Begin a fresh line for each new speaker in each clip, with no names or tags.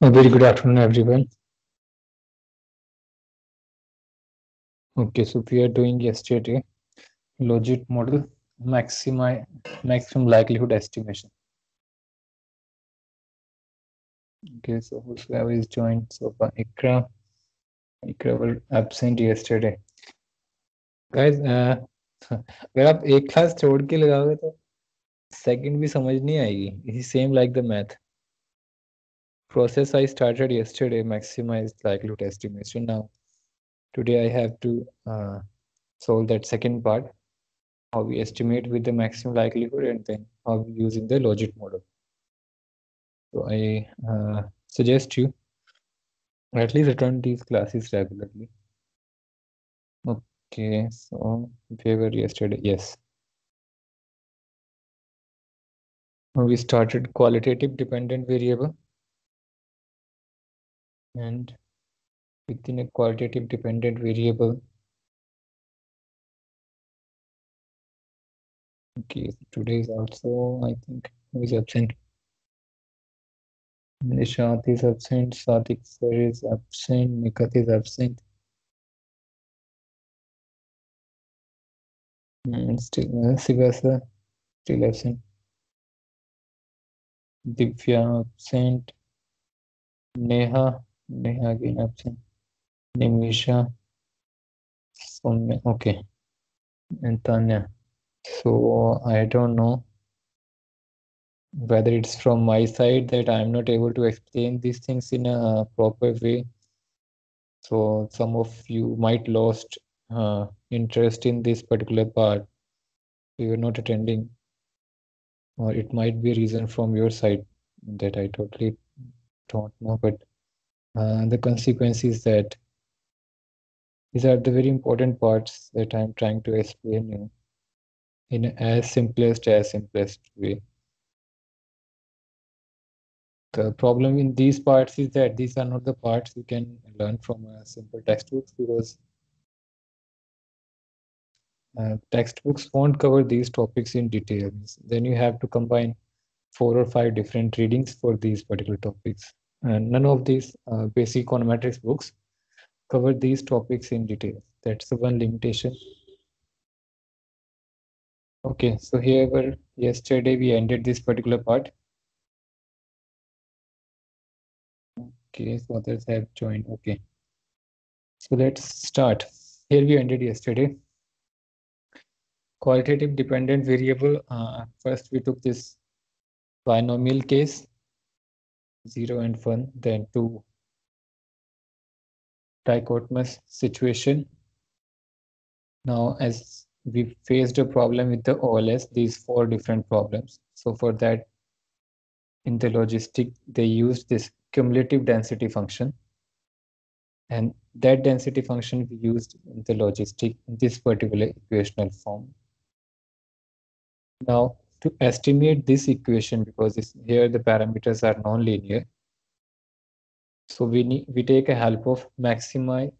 A very good afternoon, everyone. Okay, so we are doing yesterday logit model maximum likelihood estimation. Okay, so whosoever is joined so far, Ikra were absent yesterday. Guys, अगर आप एक class छोड़ के लगाओगे तो second भी समझ नहीं आएगी. इसी same like the math process I started yesterday, maximized likelihood estimation. Now today I have to solve that second part, how we estimate with the maximum likelihood, and then how we using the logit model. So I suggest you at least attend these classes regularly. Okay, so we were yesterday. Yes. We started qualitative dependent variable, and within a qualitative dependent variable. Okay, so today is also, I think, who is absent? Nishat is absent, Sadik sir is absent, Nikat is absent. Still, Siva sir still absent. Divya absent. Neha again absent. Nimisha, Soumya, okay, and Tanya. So I don't know whether it's from my side that I'm not able to explain these things in a proper way. So some of you might lost interest in this particular part. You're not attending, or it might be a reason from your side that I totally don't know. But the consequence is that these are the very important parts that I'm trying to explain you in as simplest way. The problem in these parts is that these are not the parts you can learn from a simple textbooks, because textbooks won't cover these topics in detail. Then you have to combine 4 or 5 different readings for these particular topics. And none of these basic econometrics books cover these topics in detail. That's the one limitation. Okay, so here yesterday we ended this particular part. Okay, so others have joined. Okay, so let's start. Here we ended yesterday. Qualitative dependent variable. First we took this binomial case, 0 and 1, then 2 dichotomous situation. Now as we faced a problem with the OLS, these 4 different problems. So for that, in the logistic, they used this cumulative density function. And that density function we used in the logistic in this particular equational form. Now to estimate this equation, because here the parameters are non-linear, so we take a help of maximum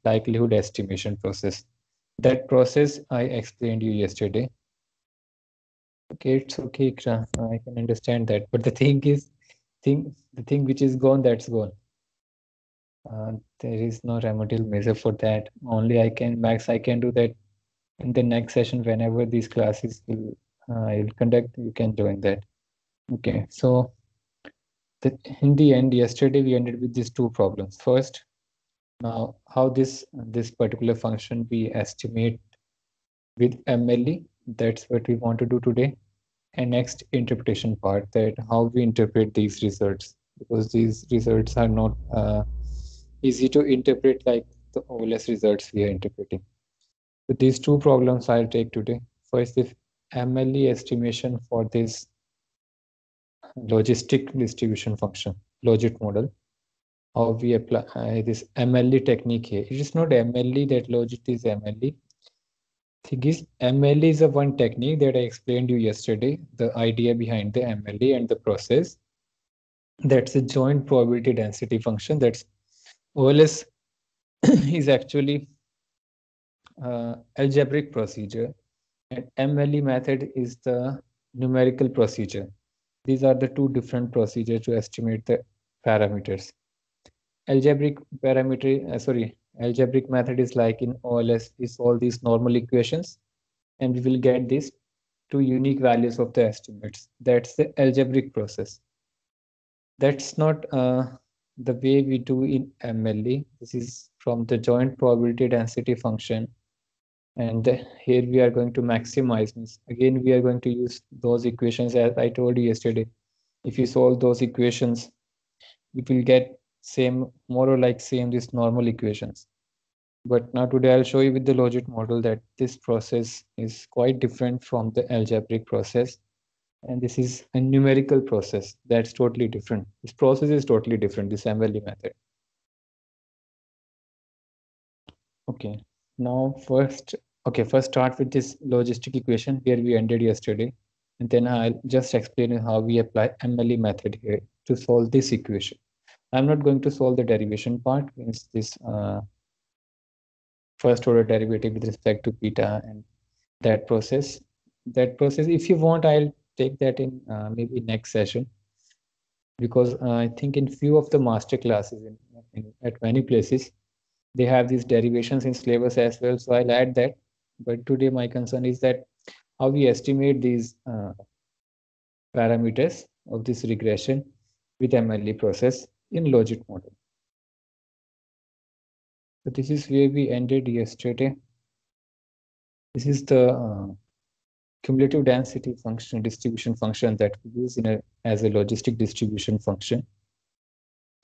likelihood estimation process. That process I explained you yesterday. Okay, it's okay, Ikra. I can understand that. But the thing is, the thing which is gone, that's gone. There is no remedial measure for that. Only I can do that in the next session whenever these classes will I'll conduct. You can join that. Okay, so in the end, yesterday we ended with these 2 problems. First, now how this particular function we estimate with MLE. That's what we want to do today. And next, interpretation part, that how we interpret these results, because these results are not easy to interpret like the OLS results we are interpreting. So these 2 problems I'll take today. First, if MLE estimation for this logistic distribution function, logit model, how we apply this MLE technique here. It is not MLE that logit is MLE. Thing is, MLE is a one technique that I explained you yesterday, the idea behind the MLE and the process. That's a joint probability density function. That's OLS is actually algebraic procedure, and MLE method is the numerical procedure. These are the 2 different procedures to estimate the parameters. Algebraic method is like in OLS is all these normal equations, and we will get these two unique values of the estimates. That's the algebraic process. That's not the way we do in MLE. This is from the joint probability density function. And here we are going to maximize. Again, we are going to use those equations as I told you yesterday. If you solve those equations, you will get same, more or like same, these normal equations. But now today I'll show you with the logit model that this process is quite different from the algebraic process. And this is a numerical process that's totally different. This process is totally different, this MLE method. Okay, now first start with this logistic equation where we ended yesterday. And then I'll just explain you how we apply MLE method here to solve this equation. I'm not going to solve the derivation part, means this first order derivative with respect to beta and that process. If you want, I'll take that in maybe next session, because I think in few of the master classes at many places, they have these derivations in syllabus as well. So I'll add that. But today my concern is that how we estimate these parameters of this regression with MLE process in logit model. So this is where we ended yesterday. This is the cumulative density function, distribution function that we use as a logistic distribution function.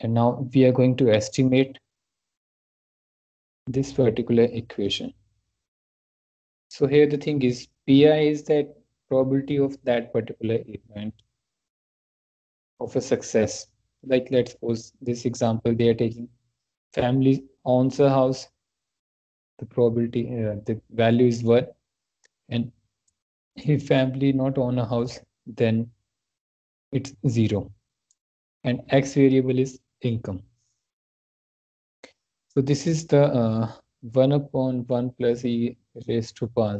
And now we are going to estimate this particular equation. So here the thing is, Pi is that probability of that particular event of a success. Like let's suppose this example, they are taking family owns a house, the probability, the value is 1. And if family not own a house, then it's 0. And X variable is income. So this is the 1 upon 1 plus e raised to power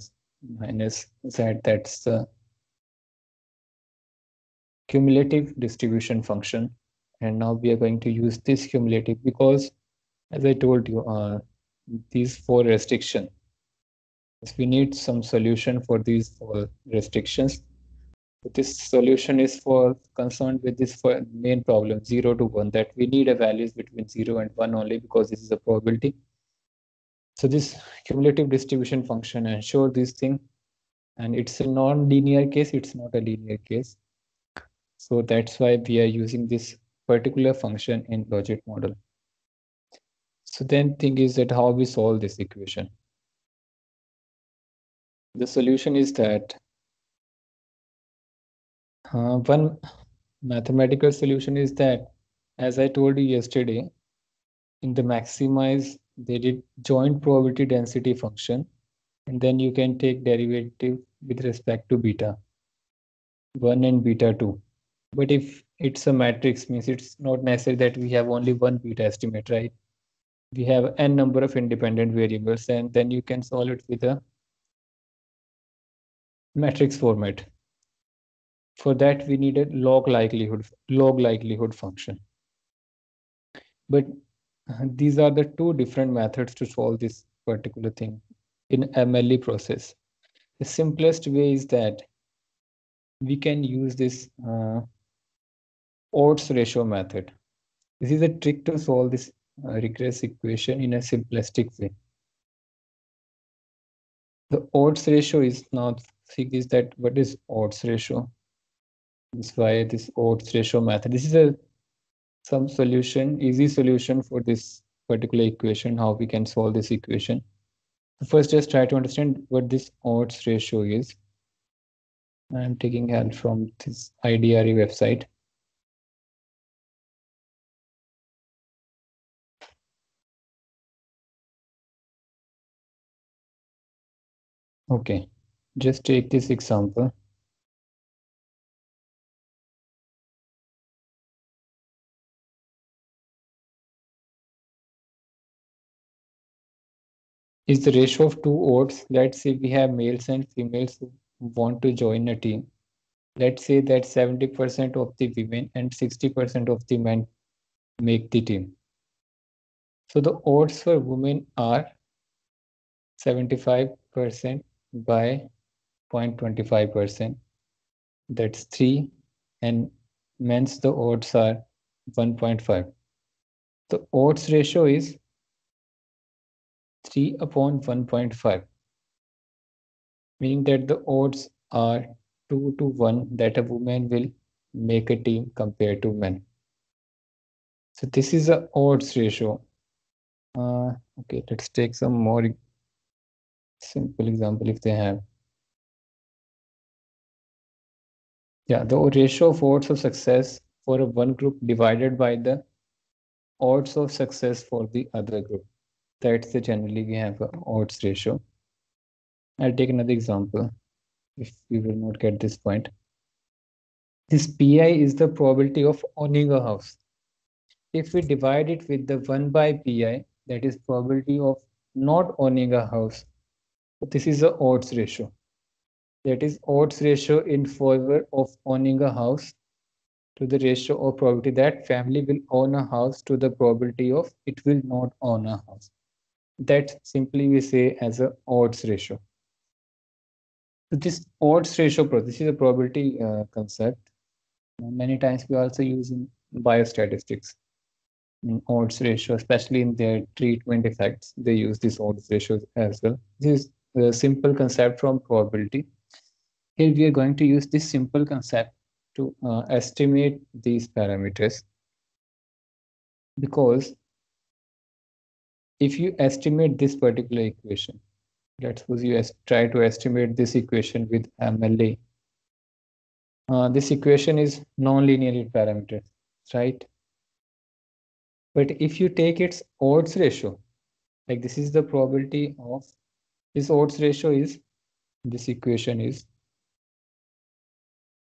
minus z. That's the cumulative distribution function. And now we are going to use this cumulative because, as I told you, these 4 restrictions, we need some solution for these 4 restrictions. This solution is for concerned with this main problem 0 to 1, that we need a values between 0 and 1 only, because this is a probability. So this cumulative distribution function ensure this thing, and it's a non-linear case, it's not a linear case. So that's why we are using this particular function in logit model. So then thing is that how we solve this equation. The solution is that one mathematical solution is that, as I told you yesterday, in the maximize, they did joint probability density function, and then you can take derivative with respect to beta 1 and beta 2. But if it's a matrix, means it's not necessary that we have only one beta estimate, right? We have n number of independent variables, and then you can solve it with a matrix format. For that, we need a log likelihood function. But these are the 2 different methods to solve this particular thing in MLE process. The simplest way is that we can use this odds ratio method. This is a trick to solve this regress equation in a simplistic way. The odds ratio is now, see is that what is odds ratio? This is why this odds ratio method. This is some solution, easy solution for this particular equation, how we can solve this equation. First, just try to understand what this odds ratio is. I'm taking help from this IDRE website. Okay, just take this example. Is the ratio of 2 odds. Let's say we have males and females who want to join a team. Let's say that 70% of the women and 60% of the men make the team. So the odds for women are 75% by 0.25%. That's 3. And men's the odds are 1.5. The odds ratio is 3 upon 1.5, meaning that the odds are 2 to 1 that a woman will make a team compared to men. So this is a odds ratio. Okay, let's take some more simple example if they have. Yeah, the ratio of odds of success for a one group divided by the odds of success for the other group. That's the generally we have a odds ratio. I'll take another example if we will not get this point. This PI is the probability of owning a house. If we divide it with the 1 by PI, that is probability of not owning a house. This is the odds ratio. That is odds ratio in favor of owning a house to the ratio of probability that family will own a house to the probability of it will not own a house. That simply we say as a odds ratio. So this odds ratio, this is a probability concept. Many times we also use in biostatistics. In odds ratio, especially in their treatment effects, they use this odds ratio as well. This is a simple concept from probability. Here we are going to use this simple concept to estimate these parameters, because if you estimate this particular equation, let's suppose you try to estimate this equation with MLA. This equation is non-linear parameter, right? But if you take its odds ratio, like this is the probability of this odds ratio is, this equation is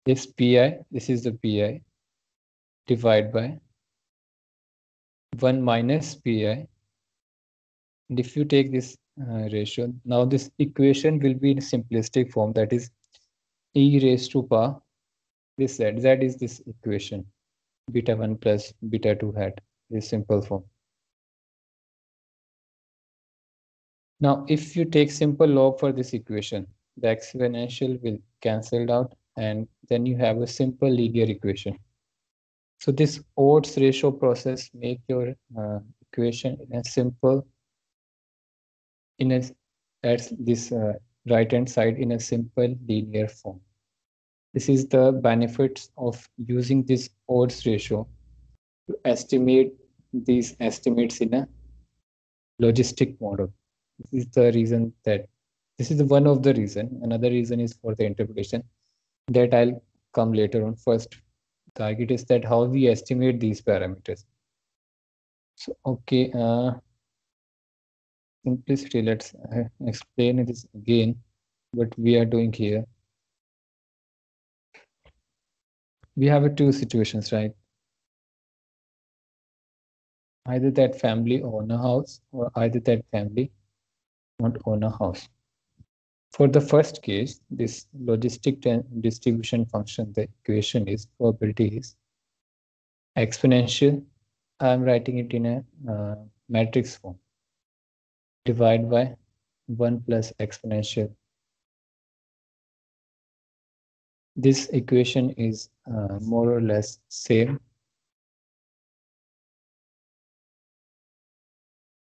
this PI, this is the PI divided by 1 minus PI. And if you take this ratio, now this equation will be in simplistic form, that is e raised to power this z. Z is this equation, beta 1 plus beta 2 hat, this simple form. Now, if you take simple log for this equation, the exponential will cancelled out, and then you have a simple linear equation. So this odds ratio process make your equation in a simple, in a at this right hand side in a simple linear form. This is the benefits of using this odds ratio to estimate these estimates in a logistic model. This is the reason that this is one of the reason. Another reason is for the interpretation that I'll come later on. First, the target is that how we estimate these parameters. So, okay, simplicity, let's explain this again, what we are doing here. We have two situations, right? Either that family own a house or either that family not own a house. For the first case, this logistic distribution function, the equation is probability is exponential. I'm writing it in a matrix form. Divide by 1 plus exponential. This equation is more or less same.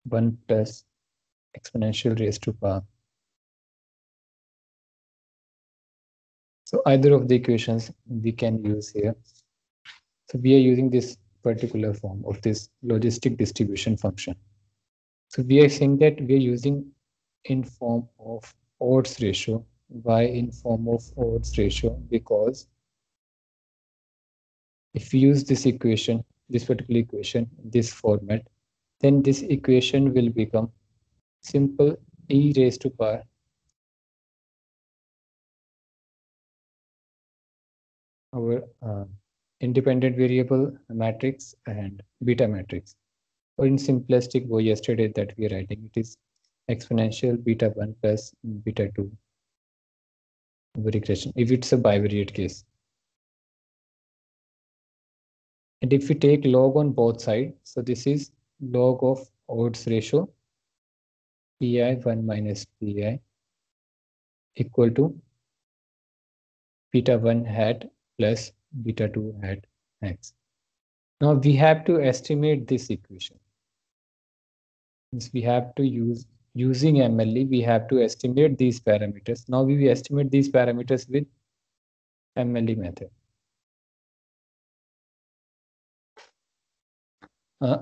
1 plus exponential raised to power. So either of the equations we can use here. So we are using this particular form of this logistic distribution function. So we are saying that we are using in form of odds ratio. Why in form of odds ratio? Because if we use this equation, this particular equation, this format, then this equation will become simple e raised to power our independent variable matrix and beta matrix. Or in simplistic way yesterday that we are writing, it is exponential beta 1 plus beta 2 regression if it's a bivariate case. And if we take log on both sides, so this is log of odds ratio, pi1 minus pi equal to beta1 hat plus beta2 hat x. Now we have to estimate this equation. Means we have to using MLE, we have to estimate these parameters. Now we will estimate these parameters with MLE method.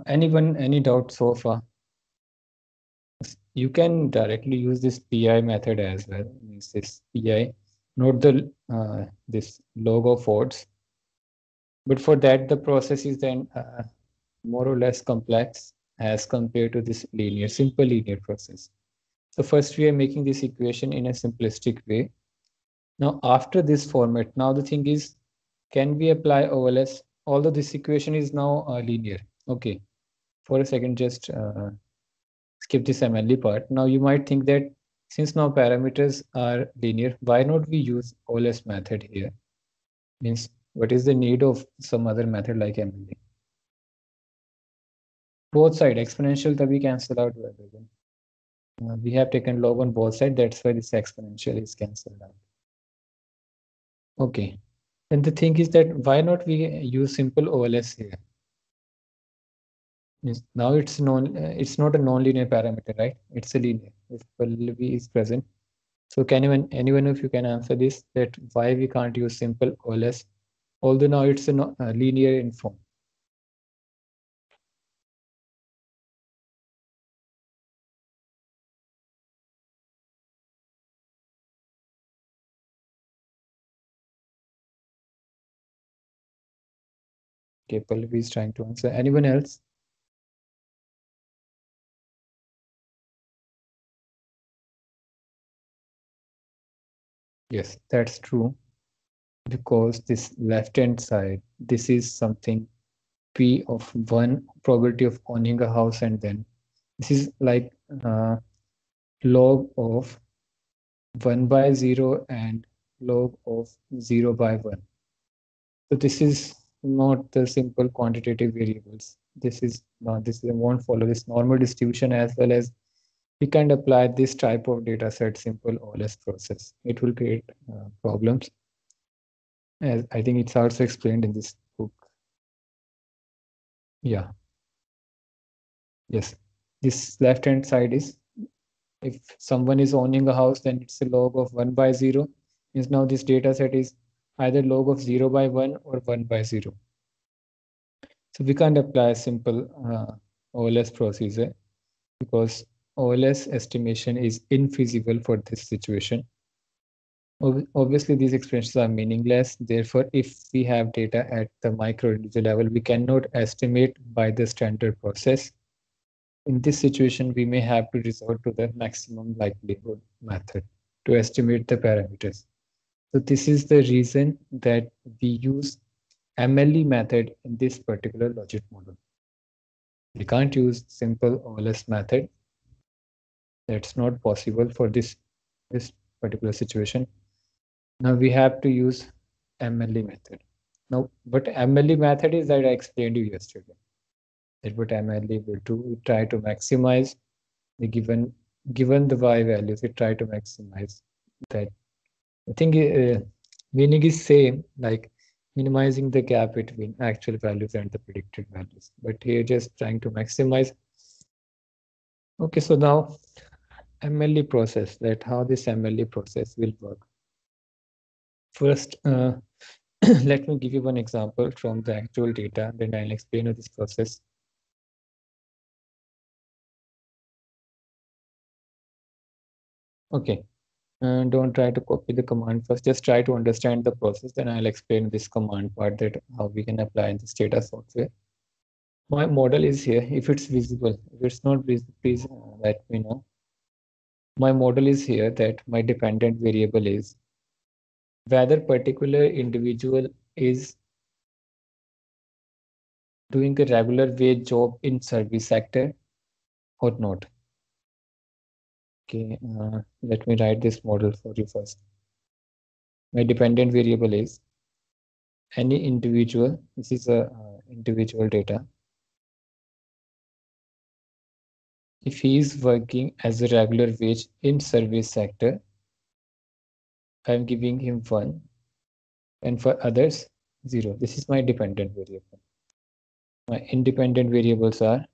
Any doubt so far? You can directly use this PI method as well. Means this PI, not the this log of odds, but for that the process is then more or less complex as compared to this simple linear process. So first we are making this equation in a simplistic way. Now after this format, now the thing is, can we apply OLS? Although this equation is now linear. Okay, for a second, just skip this MLE part. Now you might think that since now parameters are linear, why not we use OLS method here? Means what is the need of some other method like MLE? Both side exponential तभी cancel out हुआ है. We have taken log on both sides, that's why this exponential is cancelled out. Okay, and the thing is that why not we use simple OLS here? Now it's not a non-linear parameter, right? It's a linear if Pallavi is present. So can anyone of you can answer this, that why we can't use simple OLS, although now it's a linear in form? Okay, Pallavi is trying to answer. Anyone else? Yes, that's true. Because this left-hand side, this is something P of 1 probability of owning a house, and then this is like log of 1 by 0 and log of 0 by 1. So this is not the simple quantitative variables. This is not, this won't follow this normal distribution, as well as we can't apply this type of data set simple OLS process. It will create problems, as I think it's also explained in this book. Yeah. Yes. This left hand side is, if someone is owning a house, then it's a log of 1 by 0. Means now this data set is either log of 0 by 1 or 1 by 0. So we can't apply a simple OLS procedure because OLS estimation is infeasible for this situation. Obviously, these expressions are meaningless. Therefore, if we have data at the micro individual level, we cannot estimate by the standard process. In this situation, we may have to resort to the maximum likelihood method to estimate the parameters. So this is the reason that we use MLE method in this particular logic model. We can't use simple OLS method. That's not possible for this particular situation. Now we have to use MLE method. Now, what MLE method is, that I explained you yesterday. That what MLE will do, we try to maximize the given the y values. We try to maximize that. I think meaning is same, like minimizing the gap between actual values and the predicted values. But here just trying to maximize. Okay, so now MLE process, that how this MLE process will work. First, let me give you one example from the actual data, then I'll explain this process. Okay, don't try to copy the command first, just try to understand the process, then I'll explain this command part, that how we can apply in this data software. My model is here. If it's visible, if it's not visible, please let me know. My model is here, that my dependent variable is whether particular individual is doing a regular wage job in service sector or not. Okay, let me write this model for you first. My dependent variable is any individual. This is a individual data. If he is working as a regular wage in service sector, I'm giving him 1, and for others 0. This is my dependent variable. My independent variables are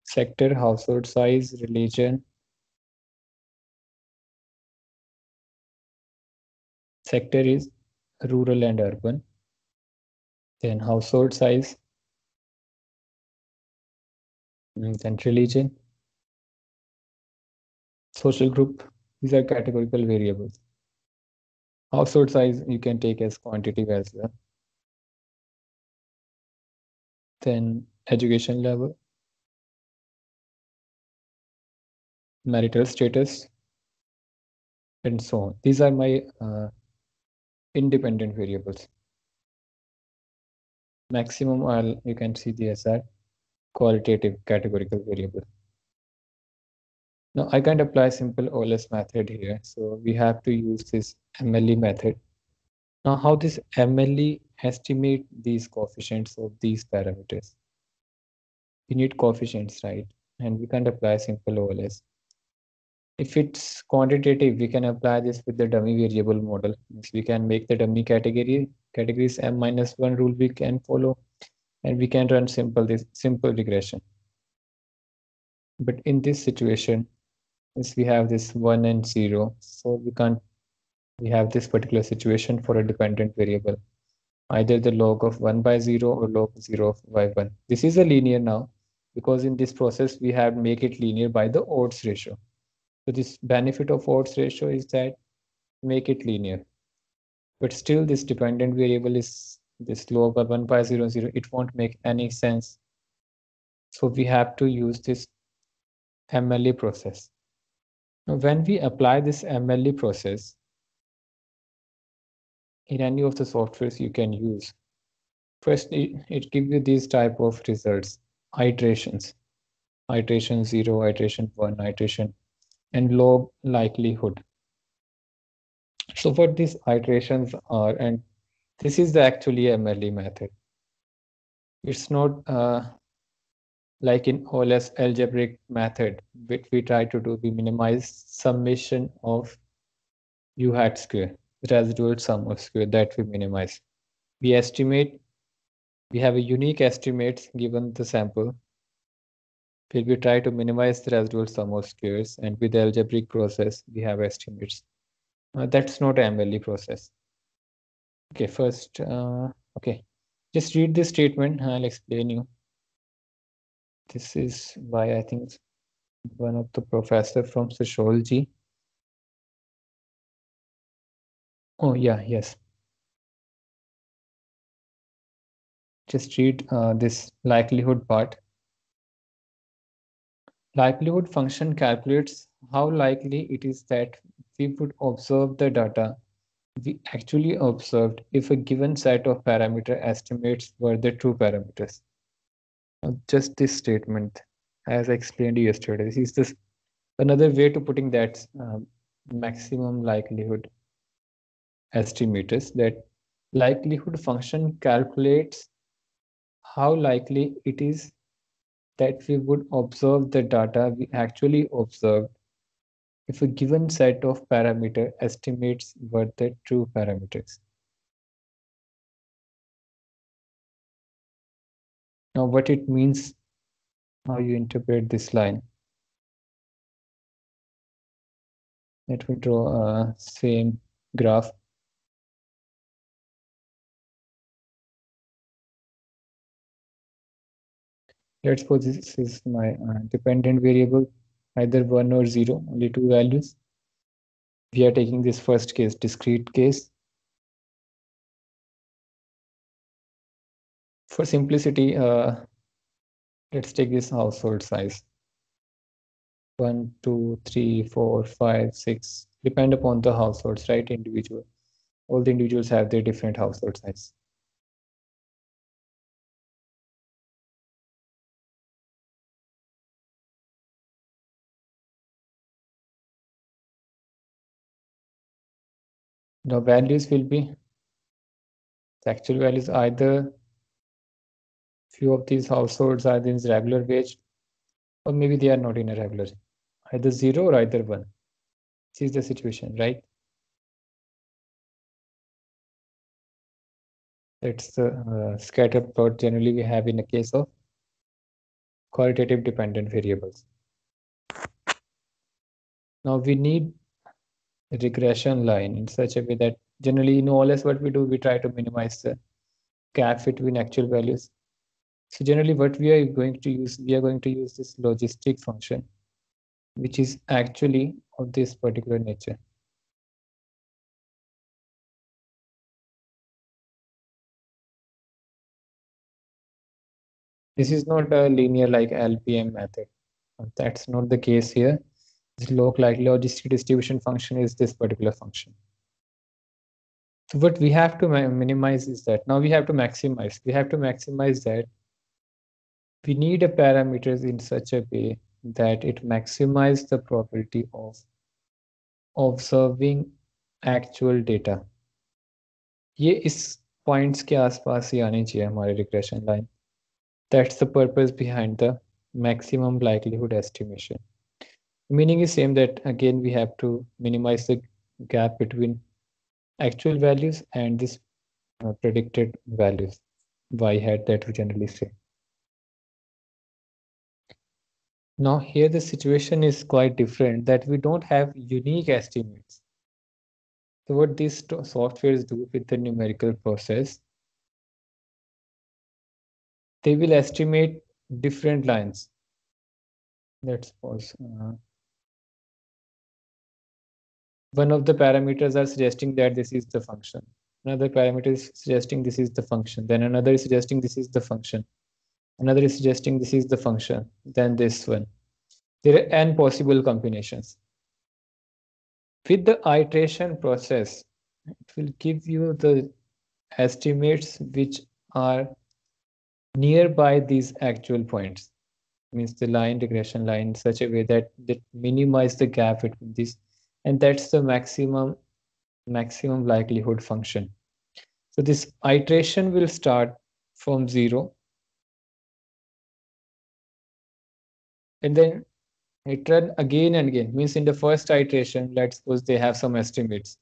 sector, household size, religion. Sector is rural and urban. Then household size, then religion, social group. These are categorical variables. Household size you can take as quantitative as well. Then education level, marital status, and so on. These are my independent variables. Maximum, you can see these are qualitative categorical variable. Now I can't apply simple OLS method here, so we have to use this MLE method. Now how this MLE estimate these coefficients of these parameters? We need coefficients, right? And we can't apply simple OLS. If it's quantitative, we can apply this with the dummy variable model. We can make the dummy categories M-1 rule we can follow, and we can run simple regression. But in this situation, since we have this 1 and 0, so we have this particular situation for a dependent variable, either the log of 1 by 0 or log 0 by 1. This is a linear now, because in this process, we have make it linear by the odds ratio. So this benefit of odds ratio is that make it linear. But still this dependent variable is this log of 1 by 0, 0. It won't make any sense. So we have to use this MLE process. Now, when we apply this MLE process in any of the softwares you can use, first it gives you these type of results, iterations, iteration 0, iteration 1, iteration, and log likelihood. So what these iterations are, and this is the actually MLE method. It's not like in OLS algebraic method, which we try to do, we minimize summation of U hat square, the residual sum of square that we minimize. We estimate, we have a unique estimates given the sample, where we try to minimize the residual sum of squares, and with the algebraic process, we have estimates. That's not an MLE process. Okay, first, okay, just read this statement, I'll explain you. This is by, I think, one of the professor from sociology. Oh, yeah, yes. Just read this likelihood part. Likelihood function calculates how likely it is that we would observe the data we actually observed if a given set of parameter estimates were the true parameters. Just this statement, as I explained yesterday, this is this another way to putting that maximum likelihood estimators, that likelihood function calculates how likely it is that we would observe the data we actually observed if a given set of parameter estimates were the true parameters. Now, what it means, how you interpret this line. Let me draw a same graph. Let's suppose this is my dependent variable, either 1 or 0, only two values. We are taking this first case, discrete case. For simplicity, let's take this household size. 1, 2, 3, 4, 5, 6. Depend upon the households, right? Individual. All the individuals have their different household size. Now values will be, the actual values, either few of these households are in regular wage, or maybe they are not in a regular, either zero or either one. This is the situation, right? That's the scatter plot generally we have in a case of qualitative dependent variables. Now we need a regression line in such a way that generally, all less what we do, we try to minimize the gap between actual values. So generally what we are going to use, we are going to use this logistic function, which is actually of this particular nature. This is not a linear like LPM method. That's not the case here. This log likely logistic distribution function is this particular function. So what we have to minimize is that now we have to maximize. We have to maximize that we need a parameters in such a way that it maximizes the probability of observing actual data. ये इस points के आसपास ही आनी चाहिए हमारे regression line. That's the purpose behind the maximum likelihood estimation. Meaning is same, that again we have to minimize the gap between actual values and this predicted values, y hat, that we generally say. Now here the situation is quite different, that we don't have unique estimates. So what these softwares do with the numerical process, they will estimate different lines. Let's pause. One of the parameters are suggesting that this is the function. Another parameter is suggesting this is the function. Then another is suggesting this is the function. Another is suggesting this is the function. Then this one. There are n possible combinations. With the iteration process, it will give you the estimates which are nearby these actual points. Means the line, regression line, in such a way that minimize the gap between these, and that's the maximum likelihood function. So this iteration will start from 0, and then it run again and again. Means in the first iteration, let's suppose they have some estimates,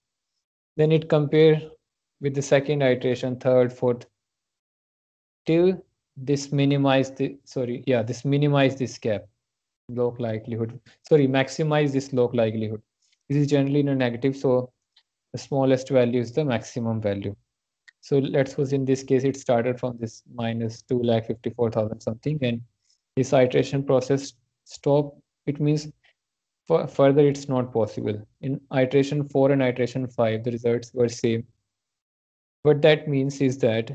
then it compare with the second iteration, third, fourth, till this minimize this gap, log likelihood, maximize this log likelihood. This is generally in a negative, so the smallest value is the maximum value. So let's suppose in this case it started from this minus 2,54,000 something, and this iteration process stop. It means further it's not possible. In iteration 4 and iteration 5, the results were same. What that means is that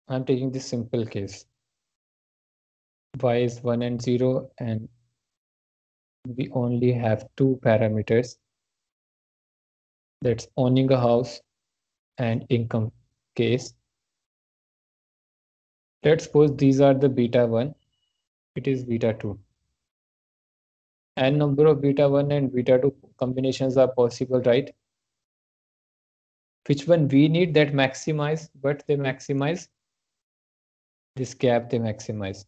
I'm taking this simple case. Y is 1 and 0, and we only have two parameters. That's owning a house and income case. Let's suppose these are the beta 1, it is beta 2. N number of beta 1 and beta 2 combinations are possible, right? Which one we need? That maximize, but they maximize this gap, they maximize.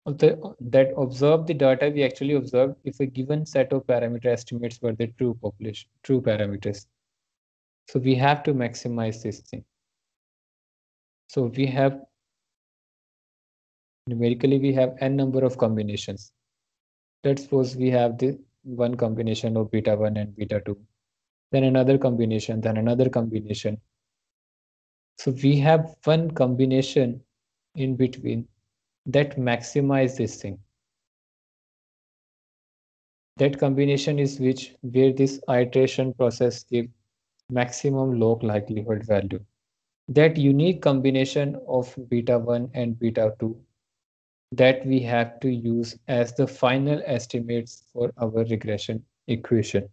That observe the data we actually observed if a given set of parameter estimates were the true parameters. So we have to maximize this thing. So we have, numerically, we have n number of combinations. Let's suppose we have the one combination of beta 1 and beta 2, then another combination, then another combination. So we have one combination in between that maximize this thing. That combination is where this iteration process gives maximum log likelihood value. That unique combination of beta 1 and beta 2, that we have to use as the final estimates for our regression equation.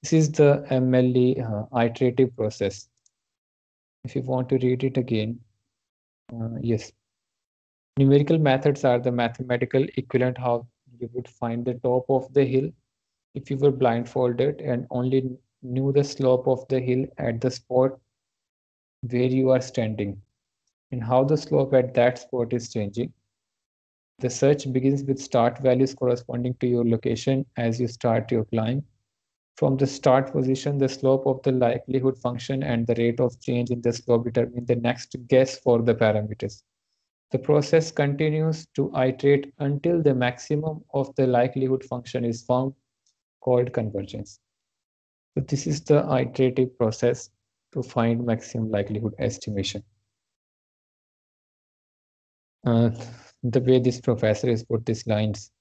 This is the MLE iterative process. If you want to read it again, yes. Numerical methods are the mathematical equivalent how you would find the top of the hill if you were blindfolded and only knew the slope of the hill at the spot where you are standing and how the slope at that spot is changing. The search begins with start values corresponding to your location as you start your climb. From the start position, the slope of the likelihood function and the rate of change in the slope determine the next guess for the parameters. The process continues to iterate until the maximum of the likelihood function is found, called convergence. So this is the iterative process to find maximum likelihood estimation. Uh, the way this professor has put these lines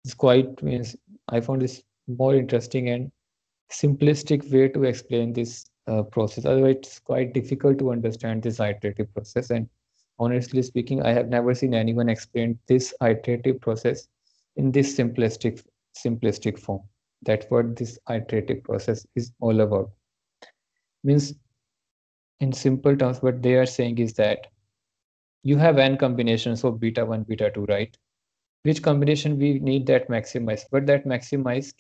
is quite means I found this more interesting and simplistic way to explain this process. Otherwise, it's quite difficult to understand this iterative process. And honestly speaking, I have never seen anyone explain this iterative process in this simplistic form. That's what this iterative process is all about. Means in simple terms, what they are saying is that you have n combinations of beta 1, beta 2, right? Which combination we need that maximize, but that maximize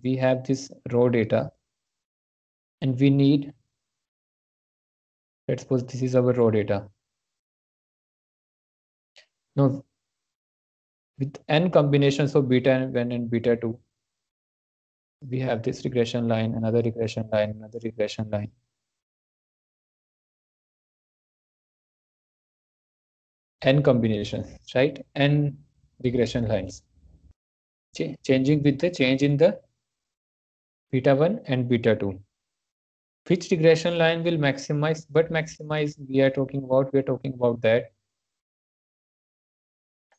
we have this raw data and we need, let's suppose this is our raw data. Now with n combinations of beta 1 and beta 2, we have this regression line, another regression line, another regression line. N combinations, right? N regression lines. Changing with the change in the beta 1 and beta 2. Which regression line will maximize? But maximize we are talking about that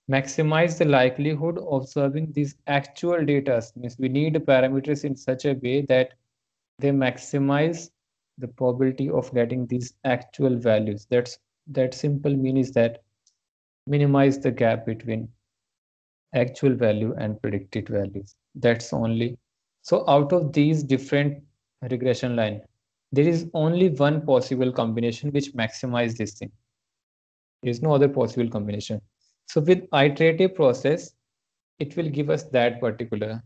maximize the likelihood of observing these actual data. Means we need parameters in such a way that they maximize the probability of getting these actual values. That simple mean is that minimize the gap between actual value and predicted values. That's only. So out of these different regression line, there is only one possible combination which maximize this thing. There is no other possible combination. So with iterative process, it will give us that particular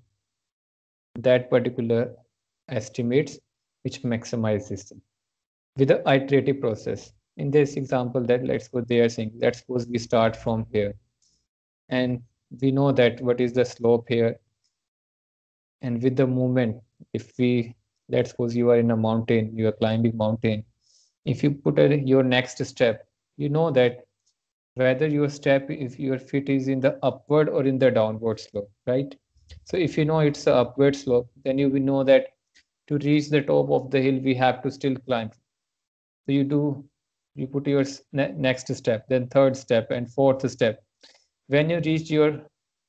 estimates which maximize this thing with the iterative process. In this example, that let's suppose they are saying, let's suppose we start from here and we know that what is the slope here, and with the movement, if we, let's suppose you are in a mountain, you are climbing mountain, if you put your next step, you know that whether your step, if your feet is in the upward or in the downward slope, right? So if you know it's a upward slope, then you will know that to reach the top of the hill we have to still climb. So you put your next step, then third step and fourth step. When you reach your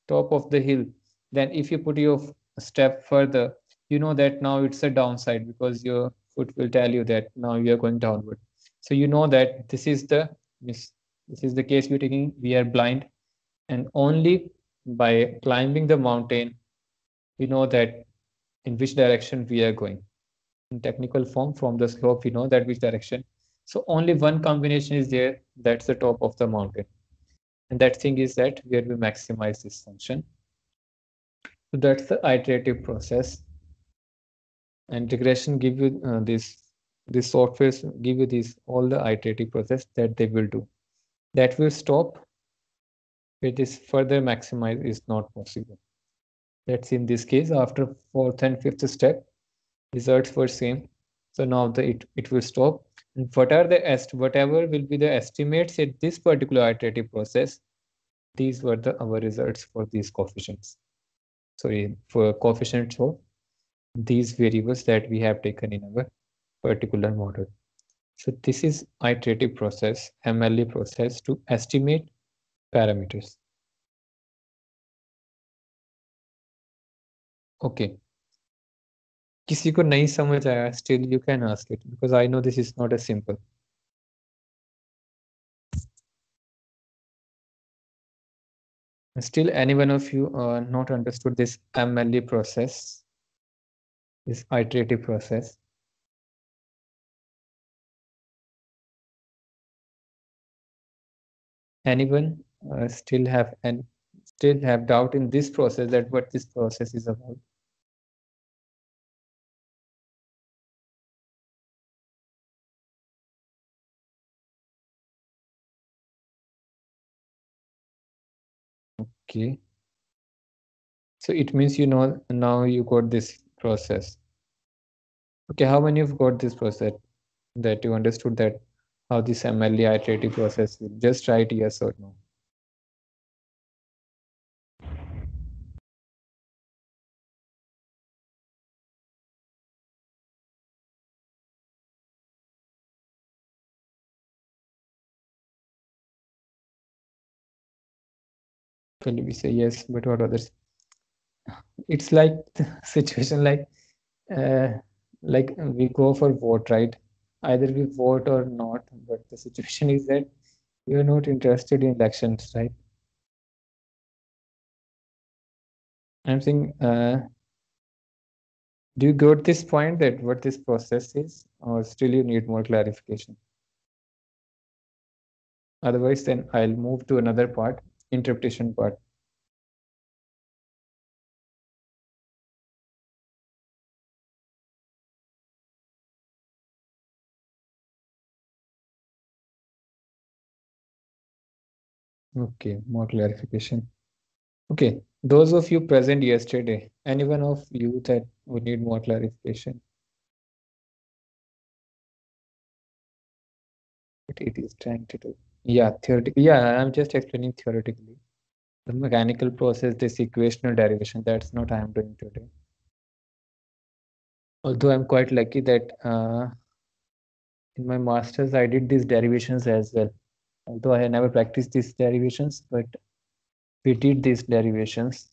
top of the hill, then if you put your step further, you know that now it's a downside because your foot will tell you that now you are going downward. So you know that this is the case we're taking. We are blind, and only by climbing the mountain we know that in which direction we are going. In technical form, from the slope we know that which direction. So only one combination is there, that's the top of the mountain, and that thing is that where we maximize this function. So that's the iterative process, and regression give you this software give you this all the iterative process that they will do. That will stop where this further maximize is not possible. Let's see, in this case, after fourth and fifth step, results were same. So now it will stop. And whatever will be the estimates at this particular iterative process, these were our results for these coefficients. Sorry, for coefficients of these variables that we have taken in our particular model. So this is iterative process, MLE process to estimate parameters. Okay. किसी को नहीं समझ आया, still you can ask it because I know this is not as simple. Still, any one of you not understood this MLE process, this iterative process? Anyone still have doubt in this process, that what this process is about? Okay. So it means you know now you got this process. Okay, how many you've got this process that you understood that how this MLE iterative process will just write yes or no. Can we say yes, but what others? It's like the situation uh, like we go for vote, right? Either we vote or not, but the situation is that you're not interested in elections, right? I'm saying, do you got this point that what this process is, or still you need more clarification? Otherwise, then I'll move to another part, interpretation part. Okay, more clarification. Okay, those of you present yesterday, anyone of you that would need more clarification? But it is trying to do. Yeah, theoretically. Yeah, I'm just explaining theoretically. The mechanical process, this equational derivation, that's not I am doing today. Although I'm quite lucky that in my masters I did these derivations as well. Although I never practiced these derivations, but we did these derivations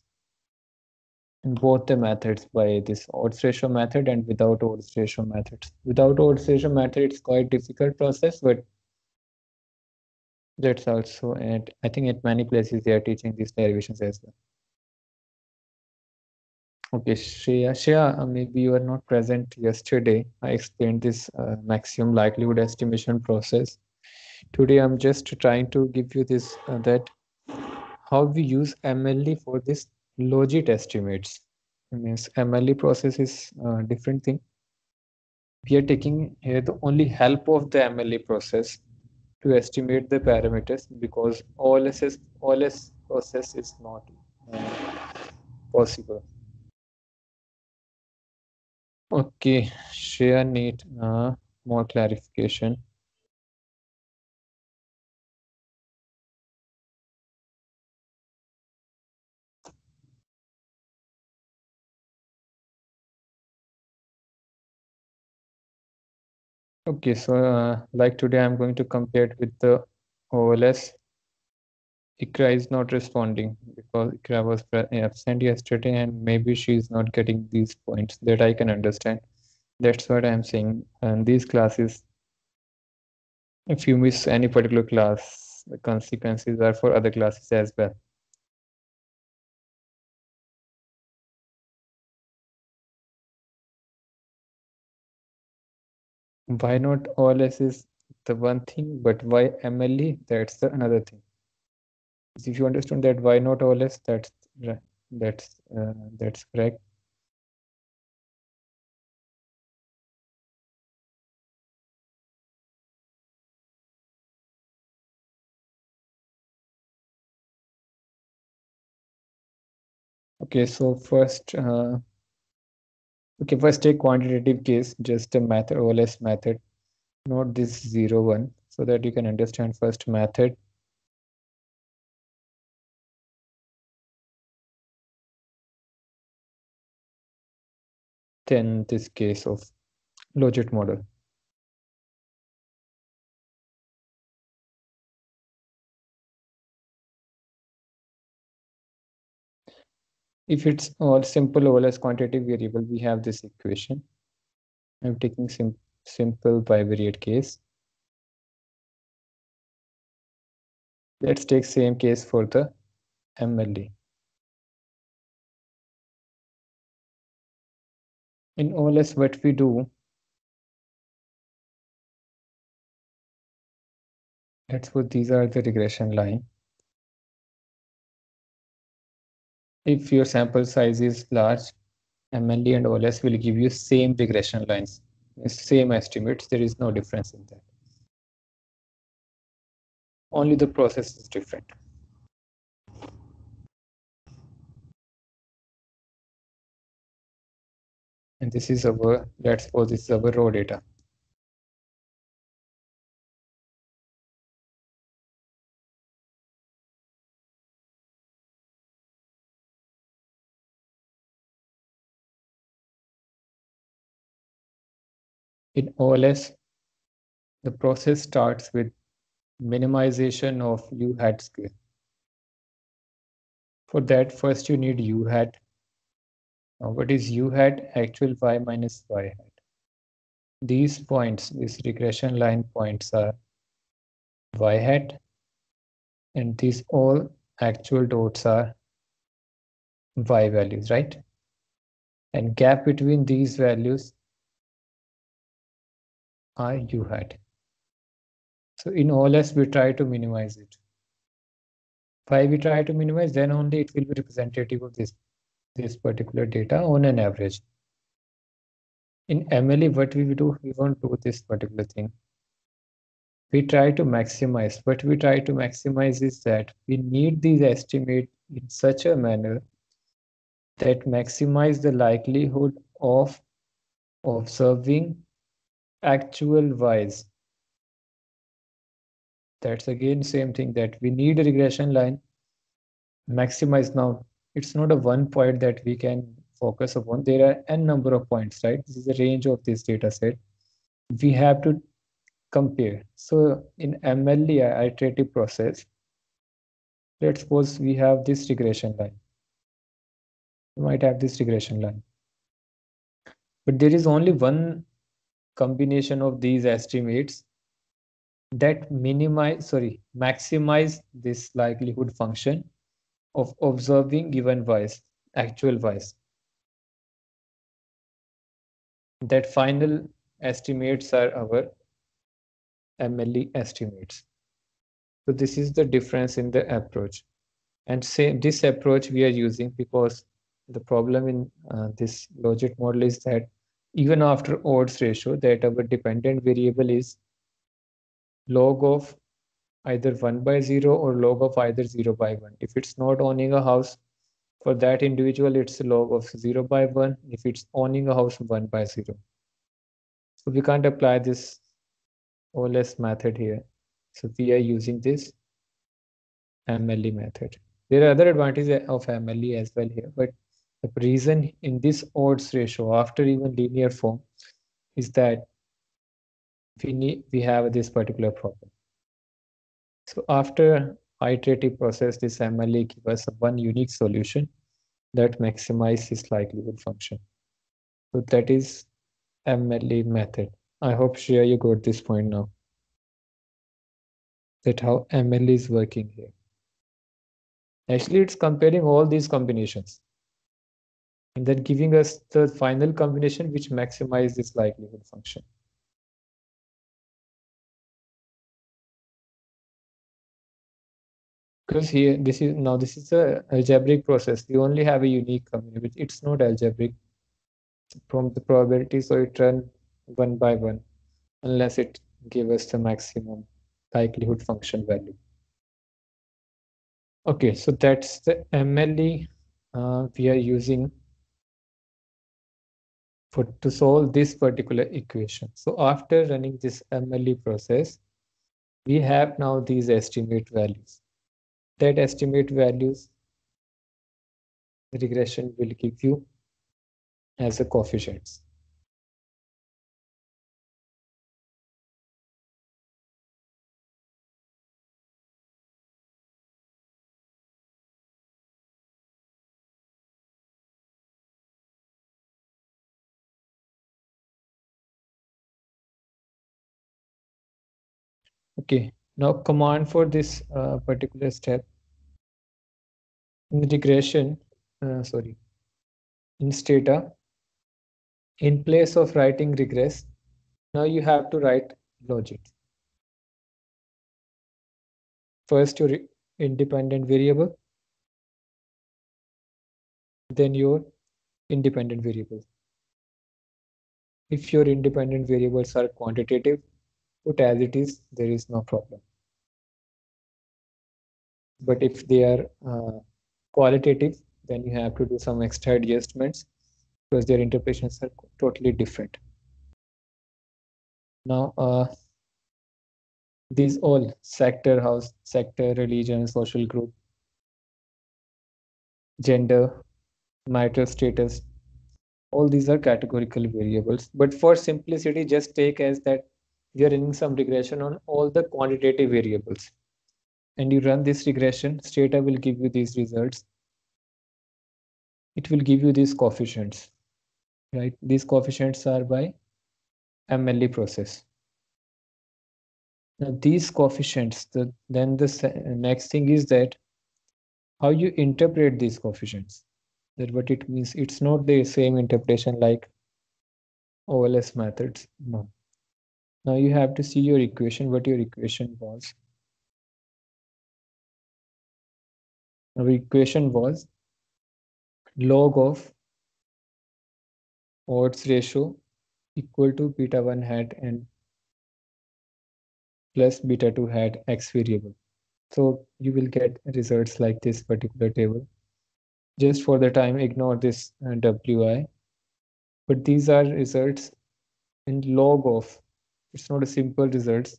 in both the methods, by this odds ratio method and without odds ratio methods. Without odds ratio method, it's quite difficult process, but that's also, and I think at many places they are teaching these derivations as well. Okay, Shreya, maybe you were not present yesterday. I explained this maximum likelihood estimation process. Today, I'm just trying to give you this that how we use MLE for this logit estimates. Means MLE process is a different thing. We are taking here the only help of the MLE process to estimate the parameters, because OLS process is not possible. Okay, Shreya need more clarification. Okay, so like today, I'm going to compare it with the OLS. Ikra is not responding because Ikra was absent yesterday, and maybe she's not getting these points that I can understand. That's what I'm saying. And these classes, if you miss any particular class, the consequences are for other classes as well. Why not OLS is the one thing, but why MLE, that's the another thing. If you understand that why not OLS, that's correct. Okay, so first take quantitative case, just a method, OLS method, not this 0, 1, so that you can understand first method. Then this case of logit model. If it's all simple OLS quantitative variable, we have this equation. I'm taking simple bivariate case. Let's take same case for the MLE. In OLS, what we do, let's put these are the regression line. If your sample size is large, MLE and OLS will give you same regression lines, same estimates. There is no difference in that. Only the process is different. And this is our, let's suppose this is our raw data. In OLS, the process starts with minimization of U hat square. For that, first you need U hat. Now, what is U hat? Actual Y minus Y hat. These points, these regression line points are Y hat, and these all actual dots are Y values, right? And gap between these values are U hat. So in OLS, we try to minimize it. Why we try to minimize? Then only it will be representative of this particular data on an average. In MLE, what we do, we won't do this particular thing. We try to maximize. What we try to maximize is that we need these estimates in such a manner that maximize the likelihood of observing actual Ys. That's again same thing, that we need a regression line maximize. Now it's not a one point that we can focus upon. There are n number of points, right? This is the range of this data set. We have to compare. So in MLE iterative process, let's suppose we have this regression line. We might have this regression line, but there is only one combination of these estimates that maximize this likelihood function of observing given Ys, actual Ys. That final estimates are our MLE estimates. So this is the difference in the approach. And this approach we are using because the problem in this logit model is that even after odds ratio, that our dependent variable is log of either 1 by 0 or log of either 0 by 1. If it's not owning a house, for that individual, it's a log of 0 by 1. If it's owning a house, 1 by 0. So we can't apply this OLS method here. So we are using this MLE method. There are other advantages of MLE as well here, but the reason in this odds ratio after even linear form is that we have this particular problem. So after iterative process, this MLE gives us one unique solution that maximizes this likelihood function. So that is MLE method. I hope Shreya you got this point now. That how MLE is working here. Actually, it's comparing all these combinations and then giving us the final combination which maximizes this likelihood function. Because here, this is a algebraic process. We only have a unique combination. It's not algebraic from the probability, so it run one by one unless it gives us the maximum likelihood function value. Okay, so that's the MLE we are using to solve this particular equation. So after running this MLE process, we have now these estimate values. That estimate values regression will give you as a coefficients. Okay, now command for this particular step in regression, in stata, in place of writing regress, now you have to write logit. First, your independent variable, than your independent variables. If your independent variables are quantitative, put as it is, there is no problem. But if they are qualitative, then you have to do some extra adjustments because their interpretations are totally different. Now, these all sector, house, sector, religion, social group, gender, marital status, all these are categorical variables. But for simplicity, just take as that we are running some regression on all the quantitative variables. And you run this regression, Stata will give you these results. It will give you these coefficients, right? These coefficients are by MLE process. Now these coefficients, then the next thing is that how you interpret these coefficients. That what it means. It's not the same interpretation like OLS methods. No. Now you have to see your equation, what your equation was. Our equation was log of odds ratio equal to beta 1 hat and plus beta 2 hat x variable. So you will get results like this particular table. Just for the time, ignore this WI. But these are results in log of. It's not a simple results,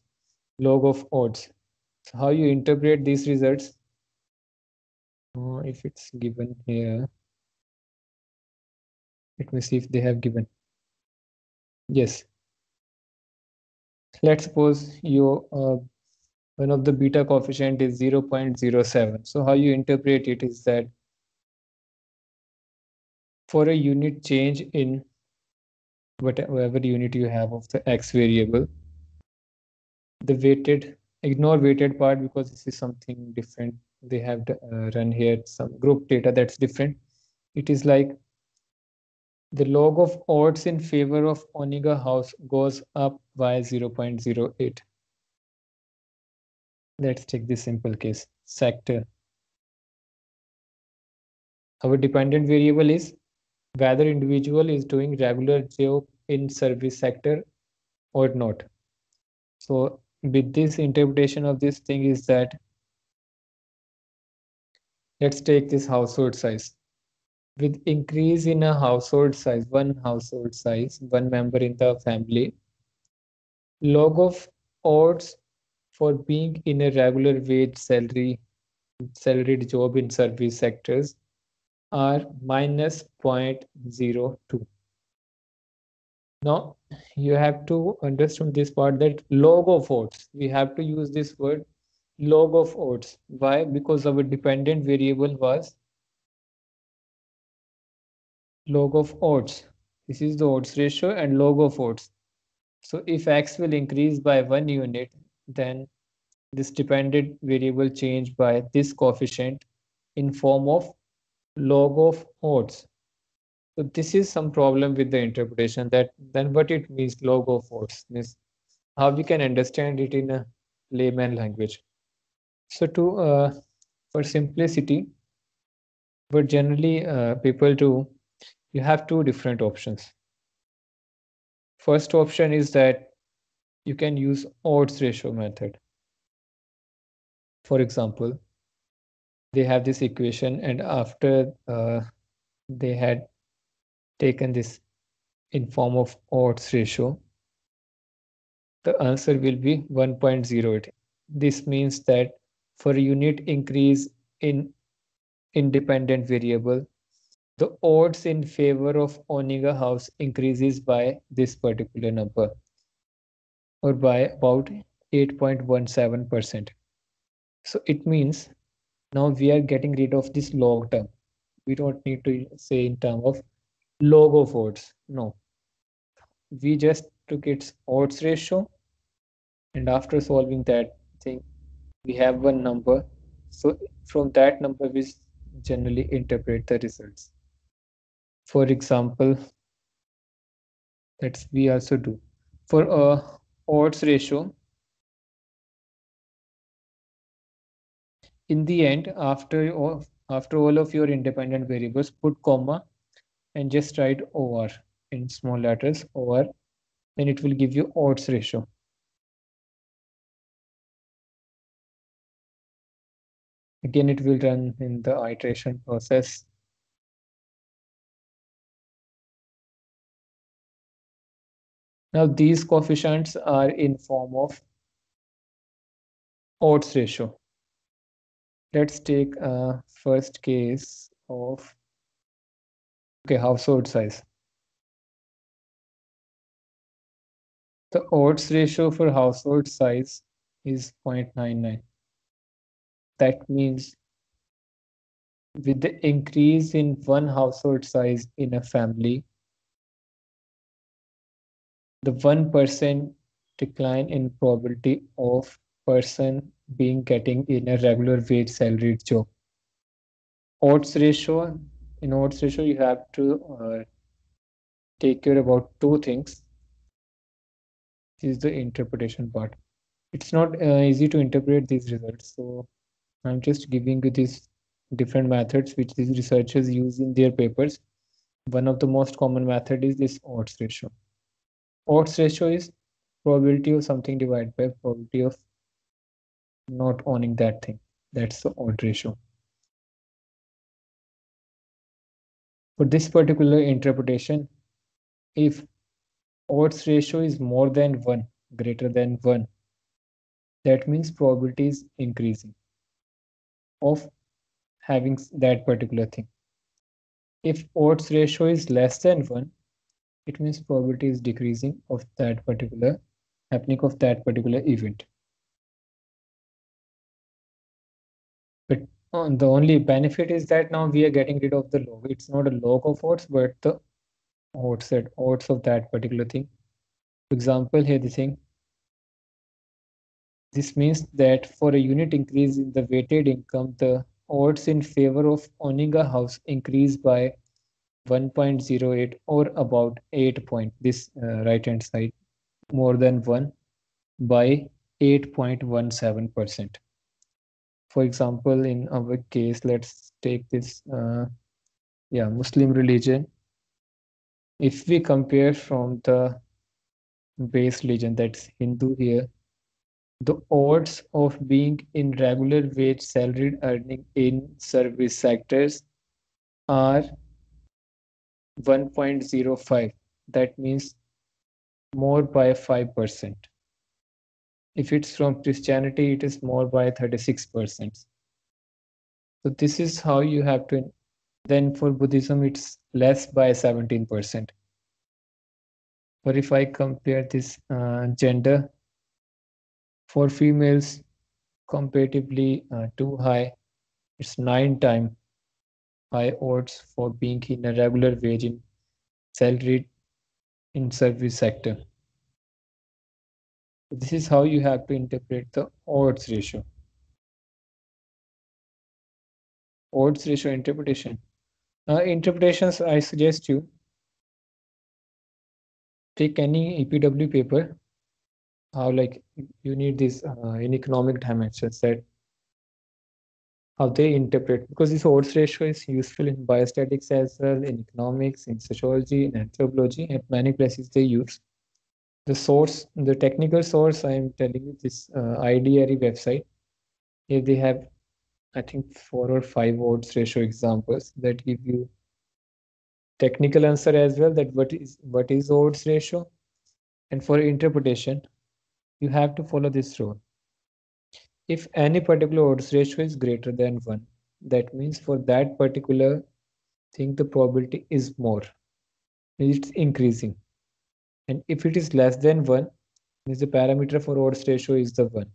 log of odds. So how you interpret these results? If it's given here, let me see if they have given. Yes. Let's suppose you one of the beta coefficient is 0.07. So how you interpret it is that for a unit change in whatever unit you have of the x variable, the weighted, ignore weighted part because this is something different. They have run here some group data that's different. It is like the log of odds in favor of Onega house goes up by 0.08. Let's take this simple case, sector. Our dependent variable is whether individual is doing regular job in service sector or not. So with this interpretation of this thing is that, let's take this household size. With increase in a household size, one member in the family, log of odds for being in a regular wage salaried job in service sectors are minus 0.02. Now you have to understand this part that log of odds, we have to use this word log of odds. Why? Because our dependent variable was log of odds. This is the odds ratio and log of odds. So if x will increase by 1 unit, then this dependent variable change by this coefficient in form of log of odds. So this is some problem with the interpretation, that then what it means log of odds means how we can understand it in a layman language. So for simplicity, but generally people do, you have two different options. First option is that you can use odds ratio method. For example, they have this equation, and after they had taken this in form of odds ratio, the answer will be 1.08. This means that for a unit increase in independent variable, the odds in favor of owning a house increases by this particular number, or by about 8.17%. So it means now we are getting rid of this log term. We don't need to say in terms of log of odds. No, we just took its odds ratio, and after solving that thing, we have one number. So from that number, we generally interpret the results. For example, let's we also do for a odds ratio. In the end, After all of your independent variables, put comma and just write OR in small letters, OR, then it will give you odds ratio. Again, it will run in the iteration process. Now these coefficients are in form of odds ratio. Let's take a first case of household size. The odds ratio for household size is 0.99. That means with the increase in one household size in a family, the 1% decline in probability of person being getting in a regular wage salaried job. Odds ratio, in odds ratio, you have to take care about two things. This is the interpretation part. It's not easy to interpret these results. So I'm just giving you these different methods which these researchers use in their papers. One of the most common method is this odds ratio. Odds ratio is probability of something divided by probability of not owning that thing. That's the odd ratio. For this particular interpretation, if odds ratio is more than 1, greater than 1, that means probability is increasing of having that particular thing. If odds ratio is less than 1, it means probability is decreasing of that particular happening of that particular event. But the only benefit is that now we are getting rid of the log. It's not a log of odds, but the odds of that particular thing. For example, here the thing. This means that for a unit increase in the weighted income, the odds in favor of owning a house increase by 1.08 or about 8 point, this right hand side, more than 1 by 8.17%. For example, in our case, let's take this Muslim religion. If we compare from the base religion, that's Hindu here, the odds of being in regular wage salaried earning in service sectors are 1.05. That means more by 5%. If it's from Christianity, it is more by 36%. So this is how you have to, then for Buddhism, it's less by 17%. But if I compare this gender, for females, comparatively too high, it's 9 times high odds for being in a regular wage in salaried in service sector. This is how you have to interpret the odds ratio. Odds ratio interpretation. Interpretations, I suggest you take any EPW paper. How like you need this in economic dimensions that how they interpret, because this odds ratio is useful in biostatics as well, in economics, in sociology, in anthropology, and many places they use. The source, the technical source, I am telling you this IDRE website. Here they have, I think, 4 or 5 odds ratio examples that give you technical answer as well, that what is odds ratio. And for interpretation, you have to follow this rule. If any particular odds ratio is greater than 1, that means for that particular thing the probability is more, it's increasing. And if it is less than 1, means the parameter for odds ratio is the 1.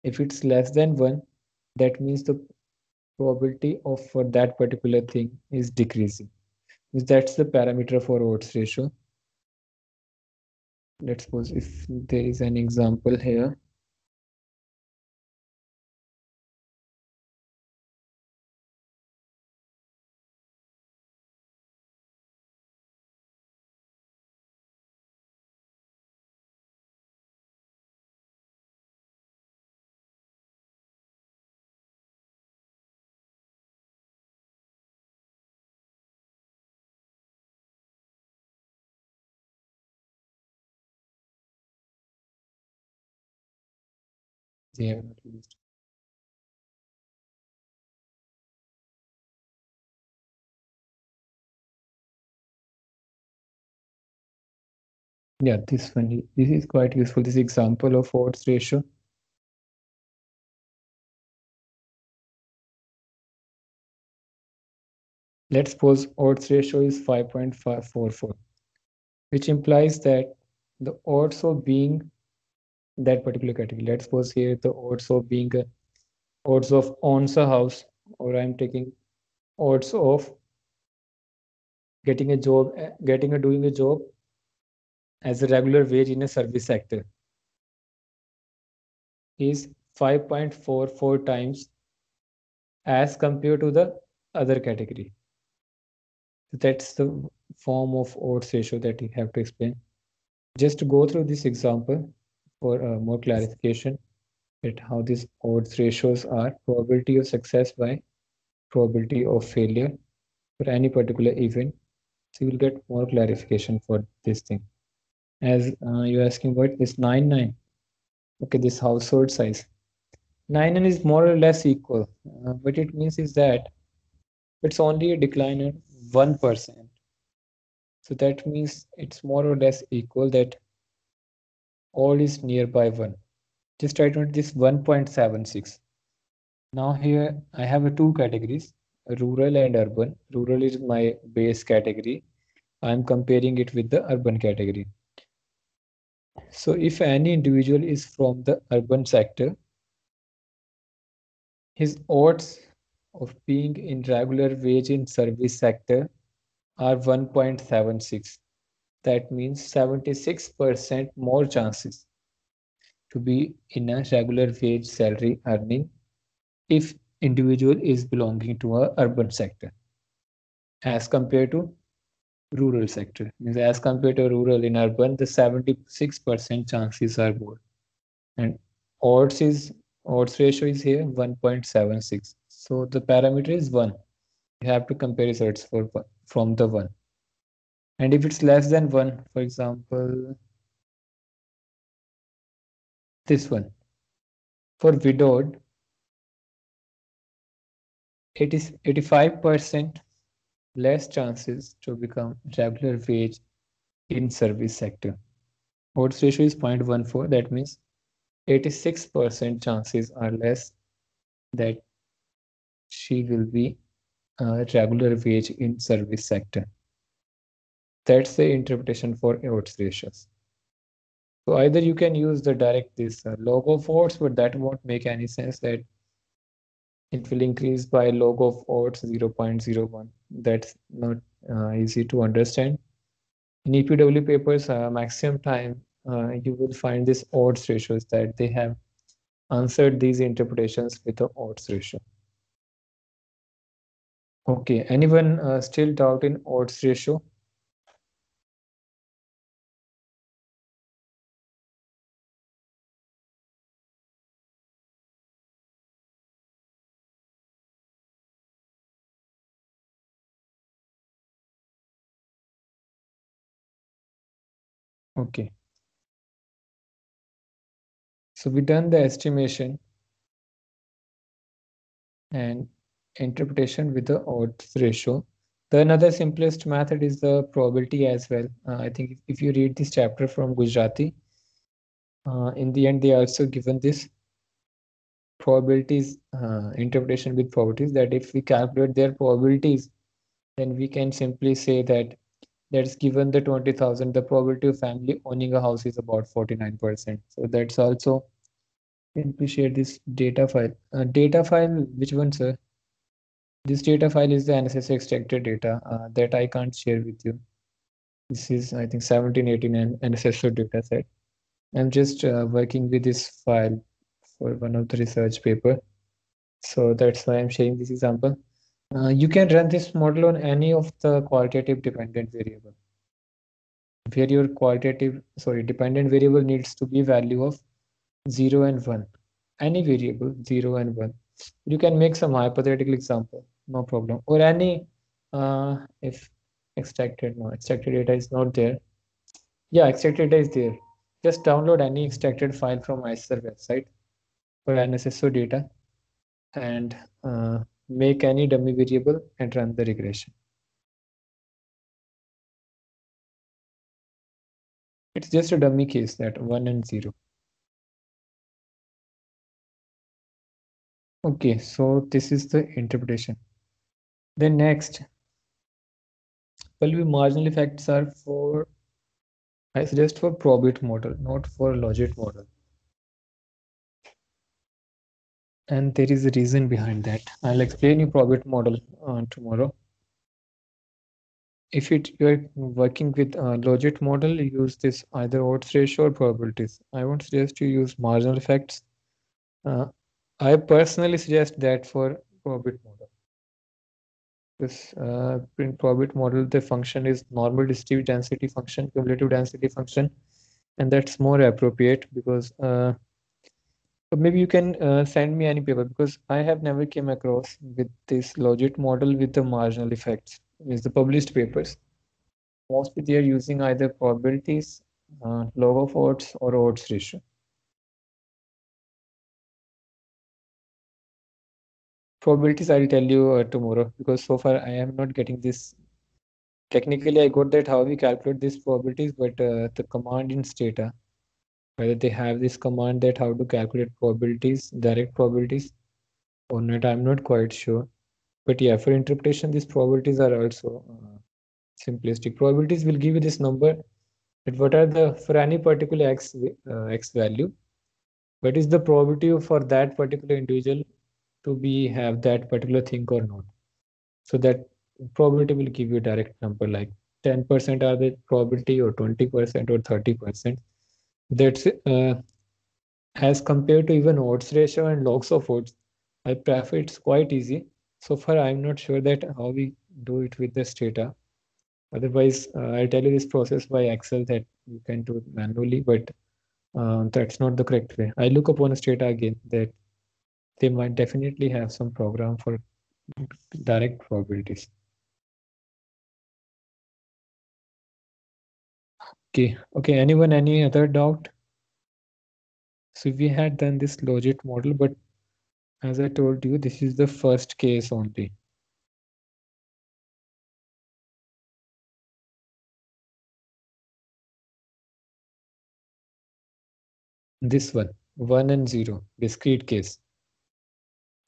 If it's less than 1, that means the probability of for that particular thing is decreasing. That's the parameter for odds ratio. Let's suppose if there is an example here. they have not used. Yeah, this one, this is quite useful. This example of odds ratio. Let's suppose odds ratio is 5.544, which implies that the odds of being that particular category. Let's suppose here the odds of being odds of owns a house, or I'm taking odds of getting a job, getting a doing a job as a regular wage in a service sector is 5.44 times as compared to the other category. That's the form of odds ratio that you have to explain. Just to go through this example for more clarification at how these odds ratios are: probability of success by probability of failure for any particular event. So you will get more clarification for this thing. As you're asking what is 99? Okay, this household size. 9 is more or less equal. What it means is that it's only a decline of 1%. So that means it's more or less equal, that all is nearby 1. Just try to note this 1.76. Now here I have a two categories, rural and urban. Rural is my base category. I'm comparing it with the urban category. So if any individual is from the urban sector, his odds of being in regular wage in service sector are 1.76. That means 76% more chances to be in a regular wage salary earning if individual is belonging to a urban sector as compared to rural sector. Means as compared to rural in urban, the 76% chances are more. And odds is odds ratio is here 1.76. So the parameter is 1. You have to compare results for from the 1. And if it's less than 1, for example, this one, for widowed, it is 85% less chances to become regular wage in service sector. Odds ratio is 0.14. That means 86% chances are less that she will be a regular wage in service sector. That's the interpretation for odds ratios. So either you can use the direct this log of odds, but that won't make any sense, that it will increase by log of odds 0.01. That's not easy to understand. In EPW papers, maximum time, you will find these odds ratios that they have answered these interpretations with the odds ratio. Okay, anyone still doubt in odds ratio? Okay, so we done the estimation and interpretation with the odds ratio. The another simplest method is the probability as well. I think if you read this chapter from Gujarati, in the end they also given this probabilities interpretation with probabilities, that if we calculate their probabilities, then we can simply say that that's given the 20,000, the probability of family owning a house is about 49%. So that's also, simply share this data file. Data file, which one, sir? This data file is the NSS extracted data that I can't share with you. This is, I think, 1718 and NSS data set. I'm just working with this file for one of the research paper. So that's why I'm sharing this example. You can run this model on any of the qualitative dependent variable, where your dependent variable needs to be value of 0 and 1. Any variable 0 and 1. You can make some hypothetical example, no problem. Or any if extracted data is not there. Yeah, extracted data is there. Just download any extracted file from ICER website. for NSSO data and make any dummy variable and run the regression. It's just a dummy case, that 1 and 0. Okay, so this is the interpretation. Then next, value marginal effects are for, I suggest for probit model, not for logit model. And there is a reason behind that. I'll explain you probit model tomorrow. If you're working with a logit model, you use this either odds ratio or probabilities. I won't suggest you use marginal effects. I personally suggest that for probit model. This in probit model, the function is normal distributed density function, cumulative density function, and that's more appropriate because but maybe you can send me any paper, because I have never came across with this logit model with the marginal effects. Is the published papers. Mostly they are using either probabilities, log of odds, or odds ratio. Probabilities I'll tell you tomorrow, because so far I am not getting this. Technically, I got that how we calculate these probabilities, but the command in Stata, whether they have this command that how to calculate probabilities, direct probabilities or not, I'm not quite sure. But yeah, for interpretation, these probabilities are also simplistic. Probabilities will give you this number, that what are the, for any particular x value, what is the probability for that particular individual to be have that particular thing or not. So that probability will give you a direct number, like 10% are the probability, or 20%, or 30%. That's as compared to even odds ratio and logs of odds, I prefer it's quite easy. So far, I'm not sure that how we do it with this data. Otherwise, I'll tell you this process by Excel that you can do manually, but that's not the correct way. I look upon a Stata again that they might definitely have some program for direct probabilities. Okay. Anyone, any other doubt? So we had done this logit model, but as I told you, this is the first case only. This one and 0, discrete case.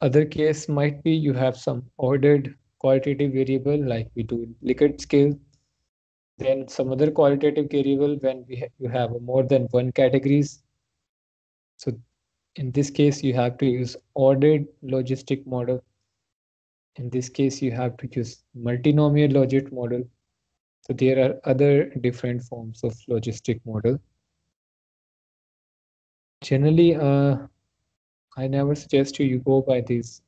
Other case might be you have some ordered qualitative variable like we do in Likert scale. Then some other qualitative variable when you have more than one categories. So in this case, you have to use ordered logistic model. In this case, you have to use multinomial logit model. So there are other different forms of logistic model. Generally, I never suggest you go by these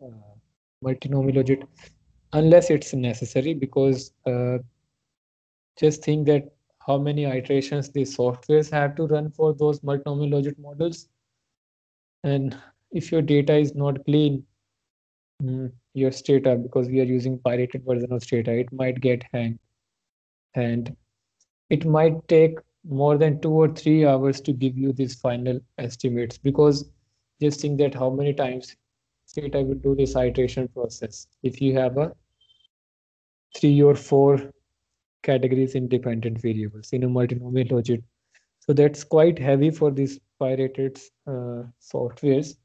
multinomial logit unless it's necessary, because just think that how many iterations the softwares have to run for those multinomial logit models. And if your data is not clean, your Stata, because we are using pirated version of Stata, it might get hanged. And it might take more than 2 or 3 hours to give you these final estimates, because just think that how many times Stata will do this iteration process. If you have a 3 or 4 categories independent variables in a multinomial logit. So that's quite heavy for these pirated softwares.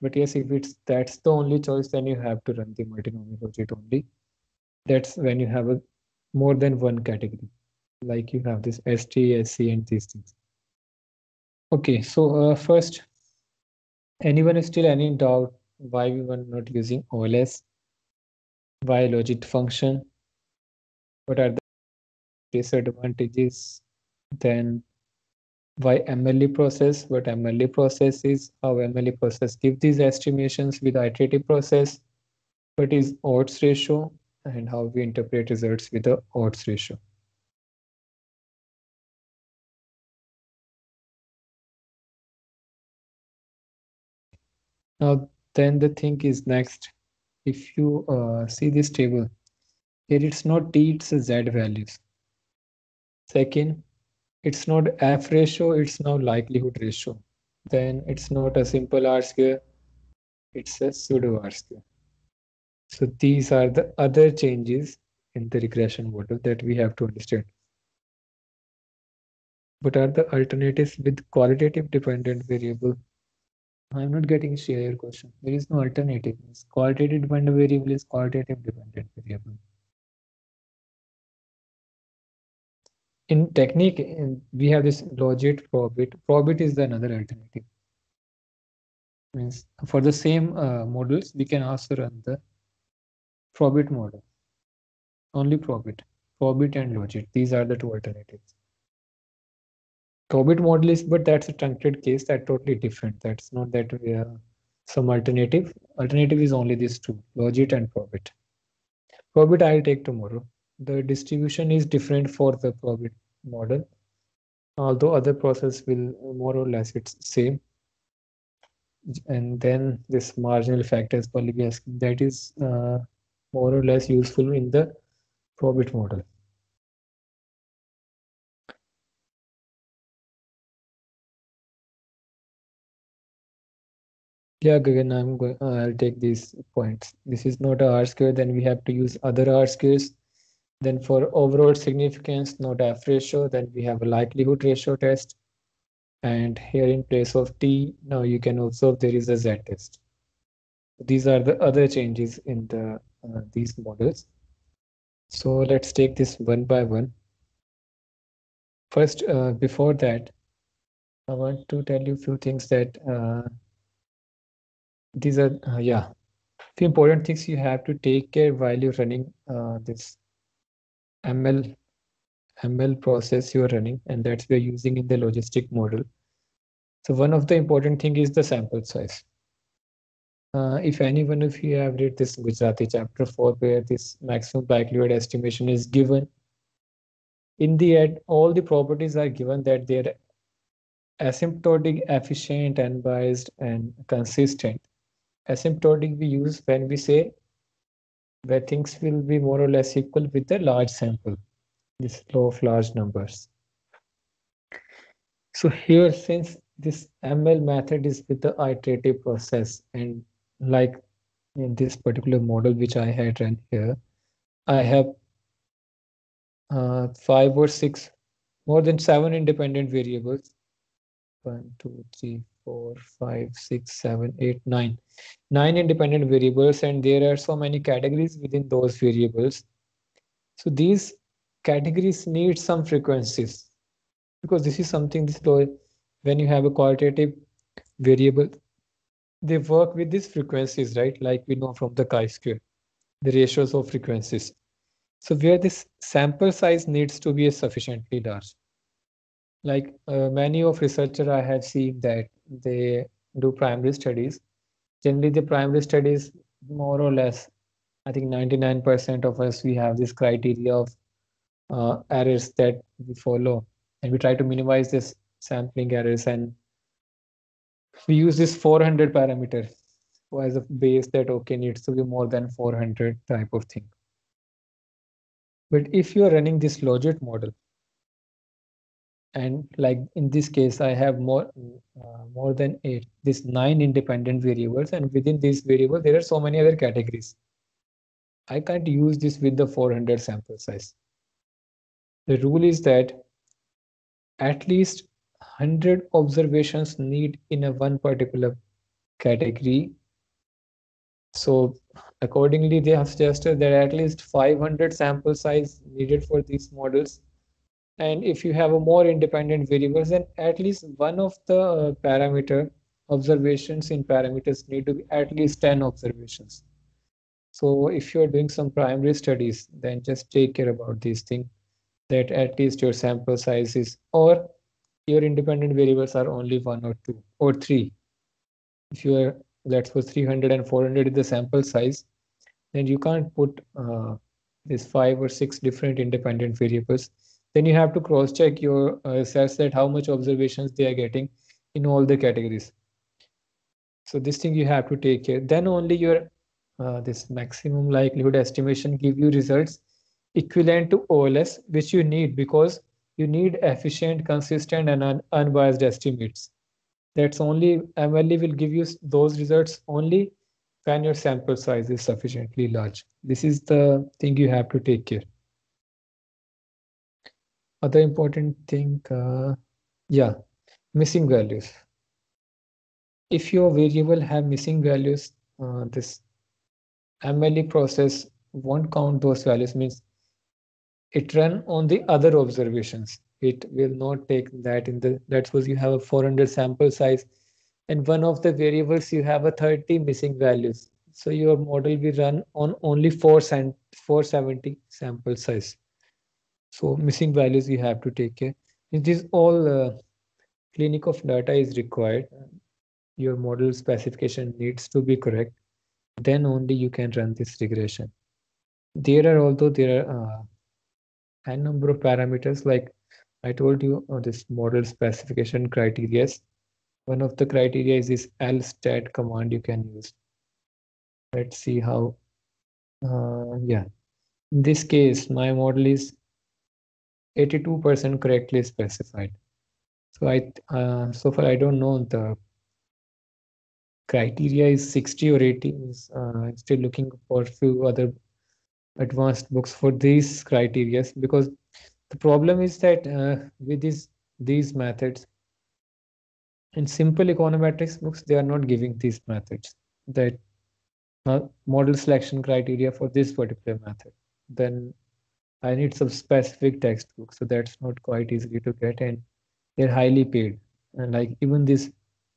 But yes, if that's the only choice, then you have to run the multinomial logit only. That's when you have a more than one category, like you have this ST, SC, and these things. Okay, so first, anyone is still any doubt why we were not using OLS? Why logit function? What are the disadvantages? Then why MLE process? What MLE process is? How MLE process give these estimations with iterative process? What is odds ratio? And how we interpret results with the odds ratio. Now, then the thing is next. If you see this table, here it's not T, it's a Z values. Second, it's not F ratio, it's now likelihood ratio. then it's not a simple R square, it's a pseudo R square. So these are the other changes in the regression model that we have to understand. What are the alternatives with qualitative dependent variable? I'm not getting share your question. There is no alternative. Qualitative dependent variable is qualitative dependent variable. In technique, we have this logit, probit. Probit is the another alternative. Means for the same models, we can also run the probit model. Only probit. Probit and logit. These are the two alternatives. Probit model is, but that's a truncated case. That's totally different. That's not that we have some alternative. Alternative is only these two, logit and probit. Probit I'll take tomorrow. The distribution is different for the probit model, although other process will more or less it's same. And then this marginal factors polybius that is more or less useful in the probit model. Yeah, Gagan, I'll take these points. This is not a R square, then we have to use other R squares. Then for overall significance, not F ratio, then we have a likelihood ratio test. And here in place of T, now you can observe there is a Z test. These are the other changes in the these models. So let's take this one by one. First, before that, I want to tell you a few things that these are, yeah, few important things you have to take care while you're running this ML process you're running, and that's we're using in the logistic model. So one of the important thing is the sample size. If any one of you have read this Gujarati chapter 4, where this maximum likelihood estimation is given, in the end, all the properties are given that they're asymptotic, efficient, unbiased, and consistent. Asymptotic we use when we say where things will be more or less equal with a large sample, this law of large numbers. So here, since this ML method is with the iterative process, and like in this particular model which I had run here, I have 5 or 6, more than 7 independent variables. 1, 2, 3, 4, 5, 6, 7, 8, 9. 9 independent variables, and there are so many categories within those variables. So these categories need some frequencies, because this is something this law, when you have a qualitative variable, they work with these frequencies, right? Like we know from the chi-square, the ratios of frequencies. So where this sample size needs to be sufficiently large. Like many of researchers I have seen that they do primary studies. Generally, the primary studies, more or less, I think 99% of us, we have this criteria of errors that we follow, and we try to minimize this sampling errors, and we use this 400 parameter as a base that okay needs to be more than 400 type of thing. But if you are running this logit model, and like in this case I have more than 8, this 9 independent variables, and within these variables there are so many other categories, I can't use this with the 400 sample size. The rule is that at least 100 observations need in a one particular category. So accordingly, they have suggested that at least 500 sample size needed for these models. And if you have a more independent variables, then at least one of the parameter observations in parameters need to be at least 10 observations. So if you're doing some primary studies, then just take care about these things, that at least your sample size is, or your independent variables are only 1 or 2 or 3. If you are, let's suppose 300 and 400 is the sample size, then you can't put this 5 or 6 different independent variables. Then you have to cross check your sets that how much observations they are getting in all the categories. So this thing you have to take care. Then only your this maximum likelihood estimation give you results equivalent to OLS, which you need because you need efficient, consistent, and unbiased estimates. That's only MLE will give you those results only when your sample size is sufficiently large. This is the thing you have to take care. Other important thing, yeah, missing values. If your variable have missing values, this MLE process won't count those values, means it run on the other observations. It will not take that in the, let's suppose you have a 400 sample size and one of the variables you have a 30 missing values. So your model will run on only 470 sample size. So missing values you have to take care. It is all clinic of data is required. Your model specification needs to be correct. Then only you can run this regression. There are n number of parameters, like I told you, this model specification criteria. One of the criteria is this lstat command you can use. Let's see how, yeah. In this case, my model is 82% correctly specified. So far I don't know the criteria is 60 or 80. I'm still looking for a few other advanced books for these criteria, because the problem is that with these methods in simple econometrics books, they are not giving these methods, that model selection criteria for this particular method. Then I need some specific textbooks, so that's not quite easily to get, and they're highly paid. And like even this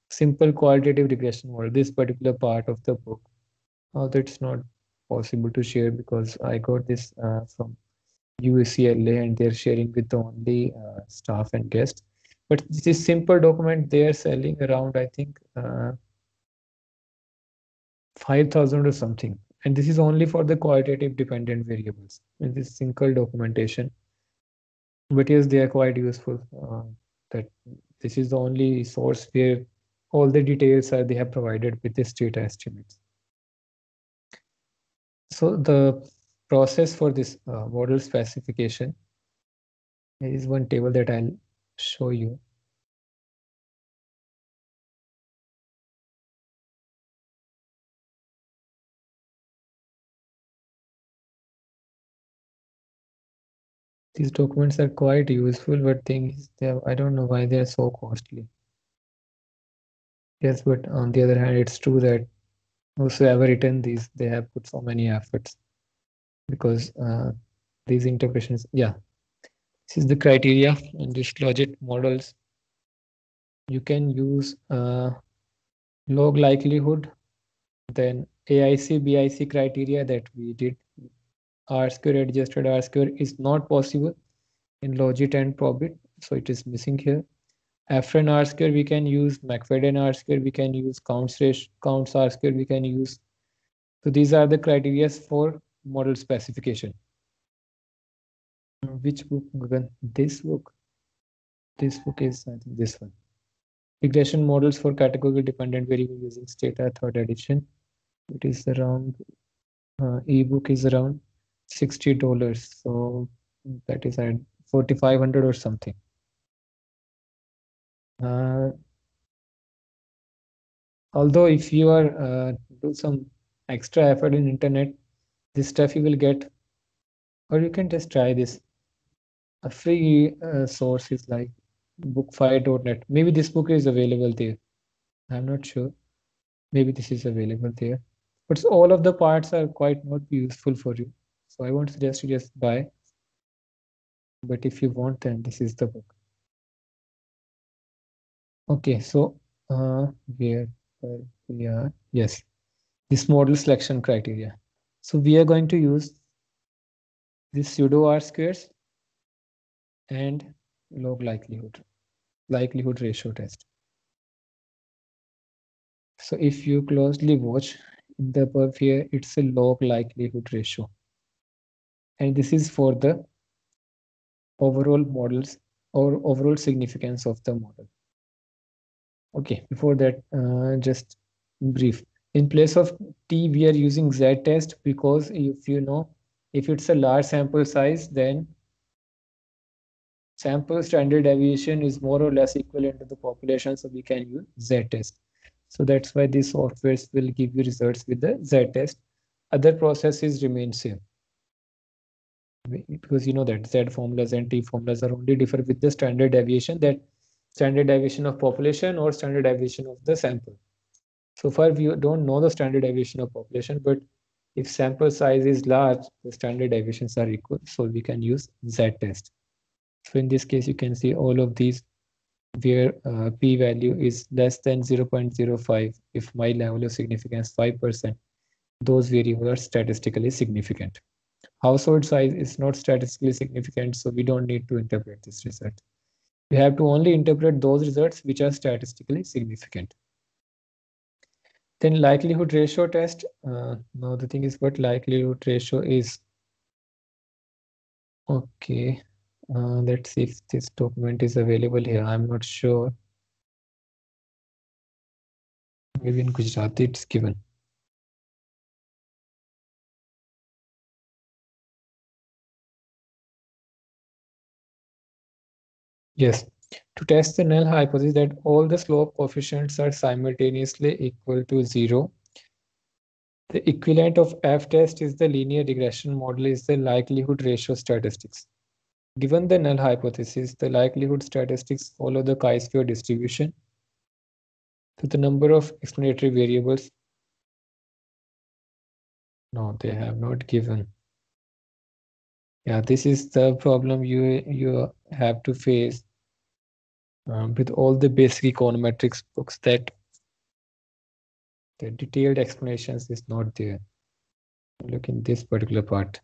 simple qualitative regression model, this particular part of the book, that's not possible to share because I got this from UCLA and they're sharing with the only staff and guests. But this simple document they are selling around, I think, 5,000 or something. And this is only for the qualitative dependent variables in this single documentation. But yes, they are quite useful. That this is the only source where all the details are they have provided with this data estimates. So the process for this model specification, there is one table that I'll show you. These documents are quite useful, but thing is, I don't know why they are so costly. Yes, but on the other hand, it's true that whosoever written these, they have put so many efforts, because these interpretations, yeah, this is the criteria in this logit models. You can use log likelihood, then AIC, BIC criteria that we did. R square, adjusted R square is not possible in logit and probit, so it is missing here. Afrin R square we can use, McFadden R square we can use, counts R square we can use. So these are the criteria for model specification. Which book, Gagan? This book. This book is, I think, this one. Regression models for categorical dependent variable using Stata, third edition. It is around, ebook is around $60. So that is at 4,500 or something. Although if you are do some extra effort in internet, this stuff you will get, or you can just try this. A free source is like bookfire.net. Maybe this book is available there. I'm not sure. Maybe this is available there. But all of the parts are quite not useful for you. So I won't suggest you just buy. But if you want, then this is the book. Okay, so where we are, yes, this model selection criteria. So we are going to use this pseudo R squares and log likelihood ratio test. So if you closely watch in the above here, it's a log likelihood ratio. And this is for the overall models or overall significance of the model. Okay, before that, just brief. In place of T, we are using Z test because if you know, if it's a large sample size, then sample standard deviation is more or less equivalent to the population, so we can use z-test. So that's why these softwares will give you results with the z-test. Other processes remain same, because you know that z formulas and t formulas are only differ with the standard deviation, that standard deviation of population or standard deviation of the sample. So far we don't know the standard deviation of population, but if sample size is large, the standard deviations are equal, so we can use z-test. So in this case, you can see all of these where p-value is less than 0.05. If my level of significance 5%, those variables are statistically significant. Household size is not statistically significant, so we don't need to interpret this result. We have to only interpret those results which are statistically significant. Then likelihood ratio test. Now the thing is, what likelihood ratio is. Okay, let's see if this document is available here. I'm not sure. Maybe in Gujarati it's given. Yes, to test the null hypothesis that all the slope coefficients are simultaneously equal to 0, the equivalent of f-test is the linear regression model is the likelihood ratio statistics. Given the null hypothesis, the likelihood statistics follow the chi-square distribution. So the number of explanatory variables, no, they have not given. Yeah, this is the problem you have to face with all the basic econometrics books, that the detailed explanations is not there. Look in this particular part.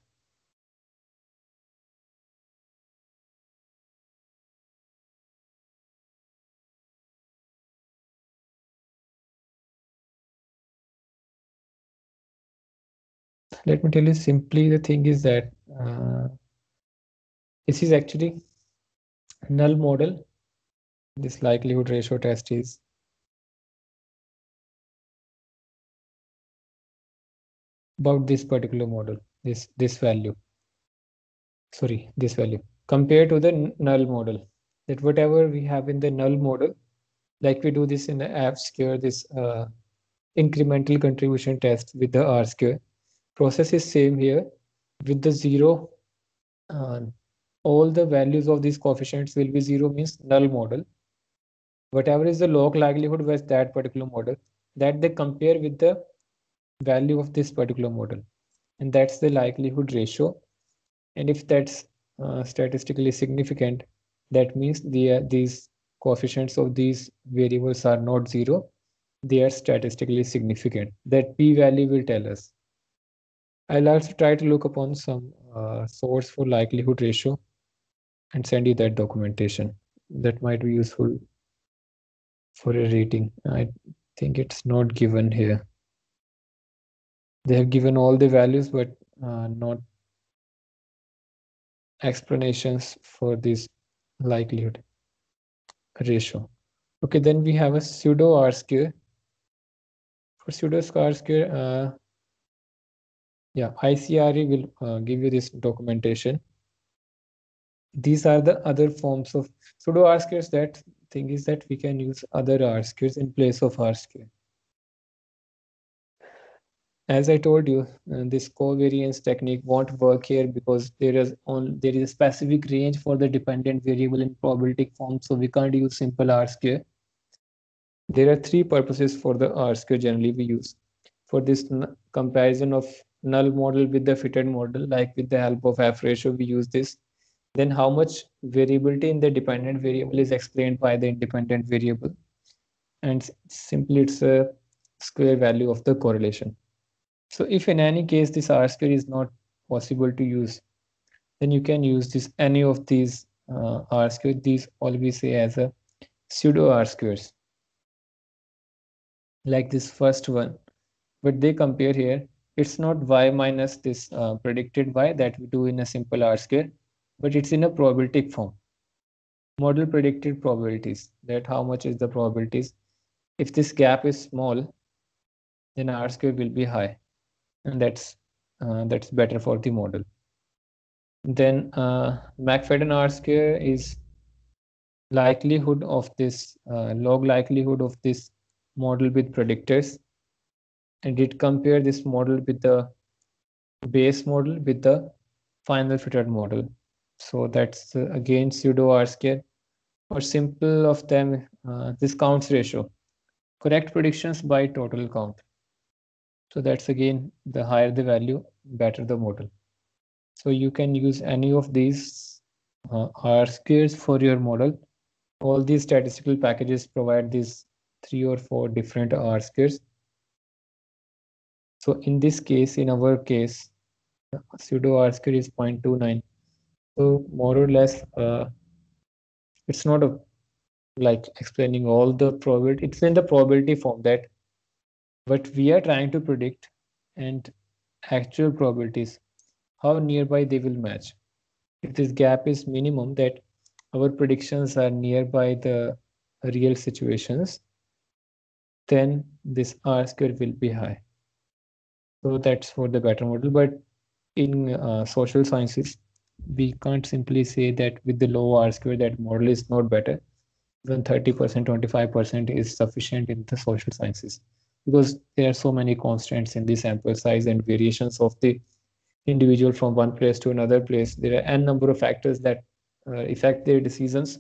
Let me tell you simply, the thing is that this is actually null model. This likelihood ratio test is about this particular model, this value. Sorry, this value compared to the null model. That whatever we have in the null model, like we do this in the F-square, this incremental contribution test with the R-square. Process is same here with the 0. All the values of these coefficients will be 0, means null model. Whatever is the log likelihood with that particular model, that they compare with the value of this particular model, and that's the likelihood ratio. And if that's statistically significant, that means these coefficients of these variables are not 0, they are statistically significant. That p-value will tell us. I'll also try to look upon some source for likelihood ratio and send you that documentation. That might be useful for a rating. I think it's not given here. They have given all the values, but not explanations for this likelihood ratio. Okay, then we have a pseudo R-square. For pseudo R-square, yeah, ICRE will give you this documentation. These are the other forms of pseudo R-squares. That thing is that we can use other R-squares in place of R-square. As I told you, this covariance technique won't work here because there is a specific range for the dependent variable in probabilistic form, so we can't use simple R-square. There are three purposes for the R-square generally we use. For this comparison of null model with the fitted model, like with the help of F ratio, we use this. Then how much variability in the dependent variable is explained by the independent variable. And simply it's a square value of the correlation. So if in any case this R-square is not possible to use, then you can use this any of these R-square. These all we say as a pseudo R-squares. Like this first one, but they compare here, it's not y minus this predicted y that we do in a simple R-square, but it's in a probabilistic form. Model predicted probabilities, that how much is the probabilities. If this gap is small, then R-square will be high, and that's better for the model. Then McFadden R-square is likelihood of this log likelihood of this model with predictors, and it compare this model with the base model with the final fitted model. So that's again pseudo R square, or simple of them, this counts ratio, correct predictions by total count. So that's again, the higher the value, better the model. So you can use any of these R squares for your model. All these statistical packages provide these 3 or 4 different R squares. So in this case, in our case, pseudo R square is 0.29. So more or less, it's not a like explaining all the probability. It's in the probability form that what we are trying to predict and actual probabilities, how nearby they will match. If this gap is minimum, that our predictions are nearby the real situations, then this R square will be high. So that's for the better model. But in social sciences, we can't simply say that with the low R square that model is not better. Even 30%, 25% is sufficient in the social sciences, because there are so many constants in the sample size and variations of the individual from one place to another place. There are n number of factors that affect their decisions.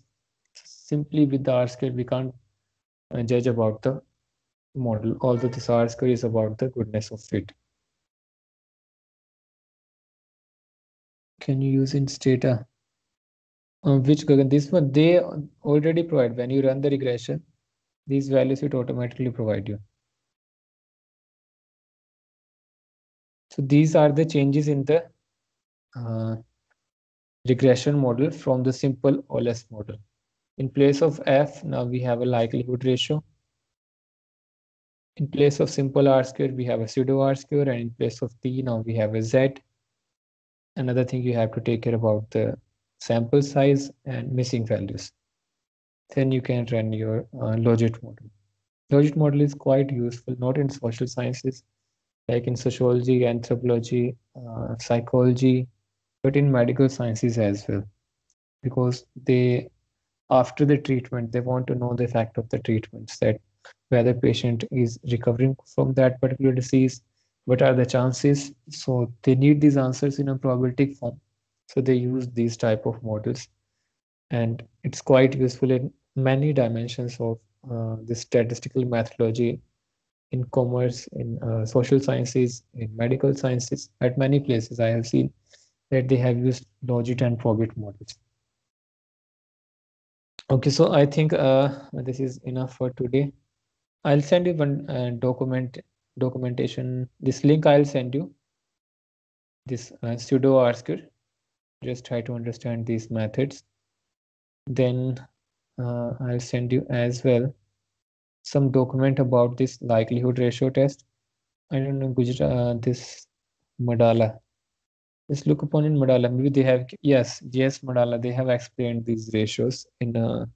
Simply with the R square, we can't judge about the model, although this R square is about the goodness of fit. Can you use in data? Which Gagan? This one they already provide. When you run the regression, these values it automatically provide you. So these are the changes in the regression model from the simple OLS model. In place of F, now we have a likelihood ratio. In place of simple R square, we have a pseudo R square, and in place of T, now we have a Z. Another thing you have to take care about the sample size and missing values. Then you can run your logit model. Logit model is quite useful, not in social sciences, like in sociology, anthropology, psychology, but in medical sciences as well, because they, after the treatment, they want to know the effect of the treatments, that whether patient is recovering from that particular disease, what are the chances. So they need these answers in a probabilistic form. So they use these type of models, and it's quite useful in many dimensions of the statistical methodology in commerce, in social sciences, in medical sciences. At many places, I have seen that they have used logit and probit models. Okay, so I think this is enough for today. I'll send you one documentation. This link I'll send you. This pseudo R square. Just try to understand these methods. Then I'll send you as well some document about this likelihood ratio test. I don't know Gujarat. This Madala. Just look upon in Madala. Maybe they have, yes, JS Madala. They have explained these ratios in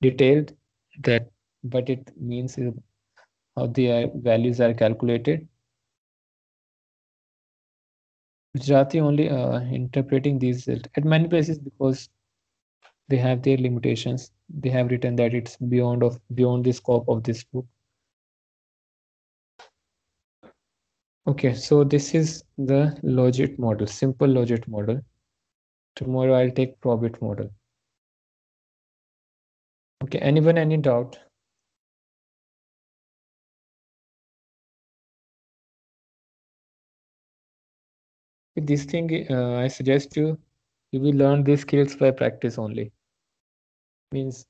detailed, that what it means is how the values are calculated. Gujarati only interpreting these at many places because they have their limitations. They have written that it's beyond the scope of this book. Okay, so this is the logit model, simple logit model. Tomorrow I'll take probit model. Okay, anyone any doubt? This thing, I suggest you will learn these skills by practice only. Means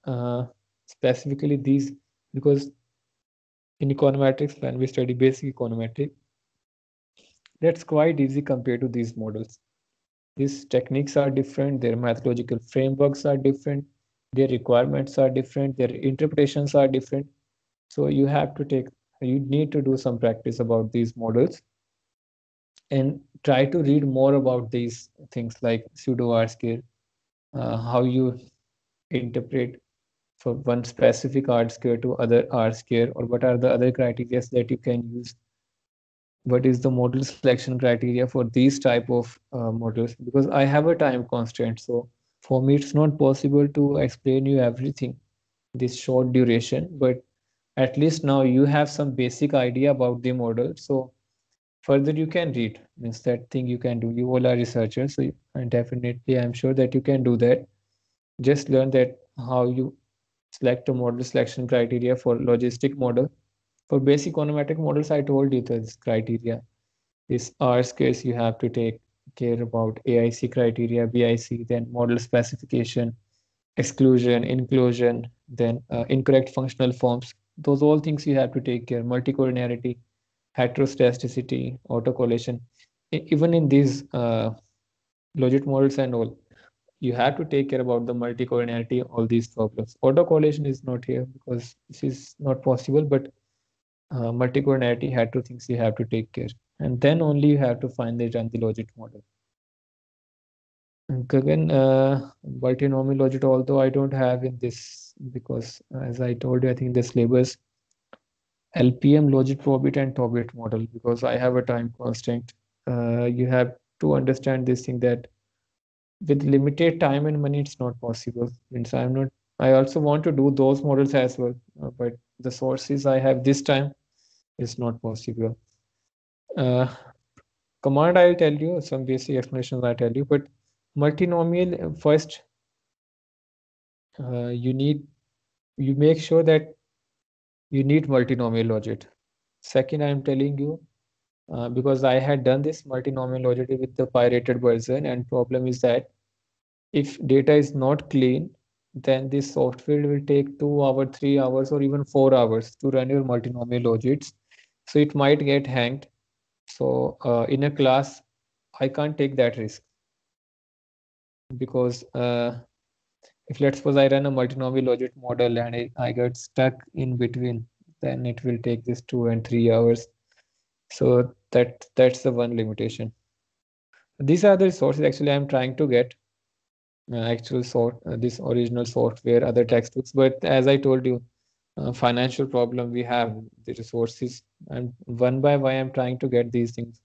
specifically these, because in econometrics, when we study basic econometrics, that's quite easy compared to these models. These techniques are different, their methodological frameworks are different, their requirements are different, their interpretations are different. So you need to do some practice about these models and try to read more about these things like pseudo R square, how you interpret for one specific R square to other R square, or what are the other criteria that you can use. What is the model selection criteria for these type of models? Because I have a time constraint. So For me, it's not possible to explain you everything this short duration, but at least now you have some basic idea about the model. So further you can read, means that thing you can do. You all are researchers, so and definitely I'm sure that you can do that. Just learn that how you select a model selection criteria for logistic model. For basic econometric models, I told you this criteria. This R squares you have to take care about AIC criteria, BIC, then model specification, exclusion, inclusion, then incorrect functional forms. Those all things you have to take care. Multicollinearity, heteroscedasticity, autocorrelation. Even in these logit models and all, you have to take care about the multicollinearity, all these problems. Autocorrelation is not here because this is not possible, but multicollinearity, hetero things you have to take care. And then only you have to finally run the logit model. Gagan, multinomial logit, although I don't have in this because as I told you, I think the syllabus LPM logit probit and Tobit model because I have a time constraint. You have to understand this thing that with limited time and money, it's not possible. Means I'm not. I also want to do those models as well, but the sources I have this time is not possible. Uh, Command I'll tell you some basic explanations I tell you, but multinomial first you make sure that you need multinomial logit. Second, I'm telling you because I had done this multinomial logit with the pirated version, and problem is that if data is not clean, then this software will take 2 hours, 3 hours, or even 4 hours to run your multinomial logits. So it might get hanged. So in a class, I can't take that risk because if let's suppose I run a multinomial logit model and I get stuck in between, then it will take this 2 and 3 hours. So that's the one limitation. These are the resources actually I'm trying to get actual this original software, other textbooks. But as I told you, financial problem we have the resources, and one by one I'm trying to get these things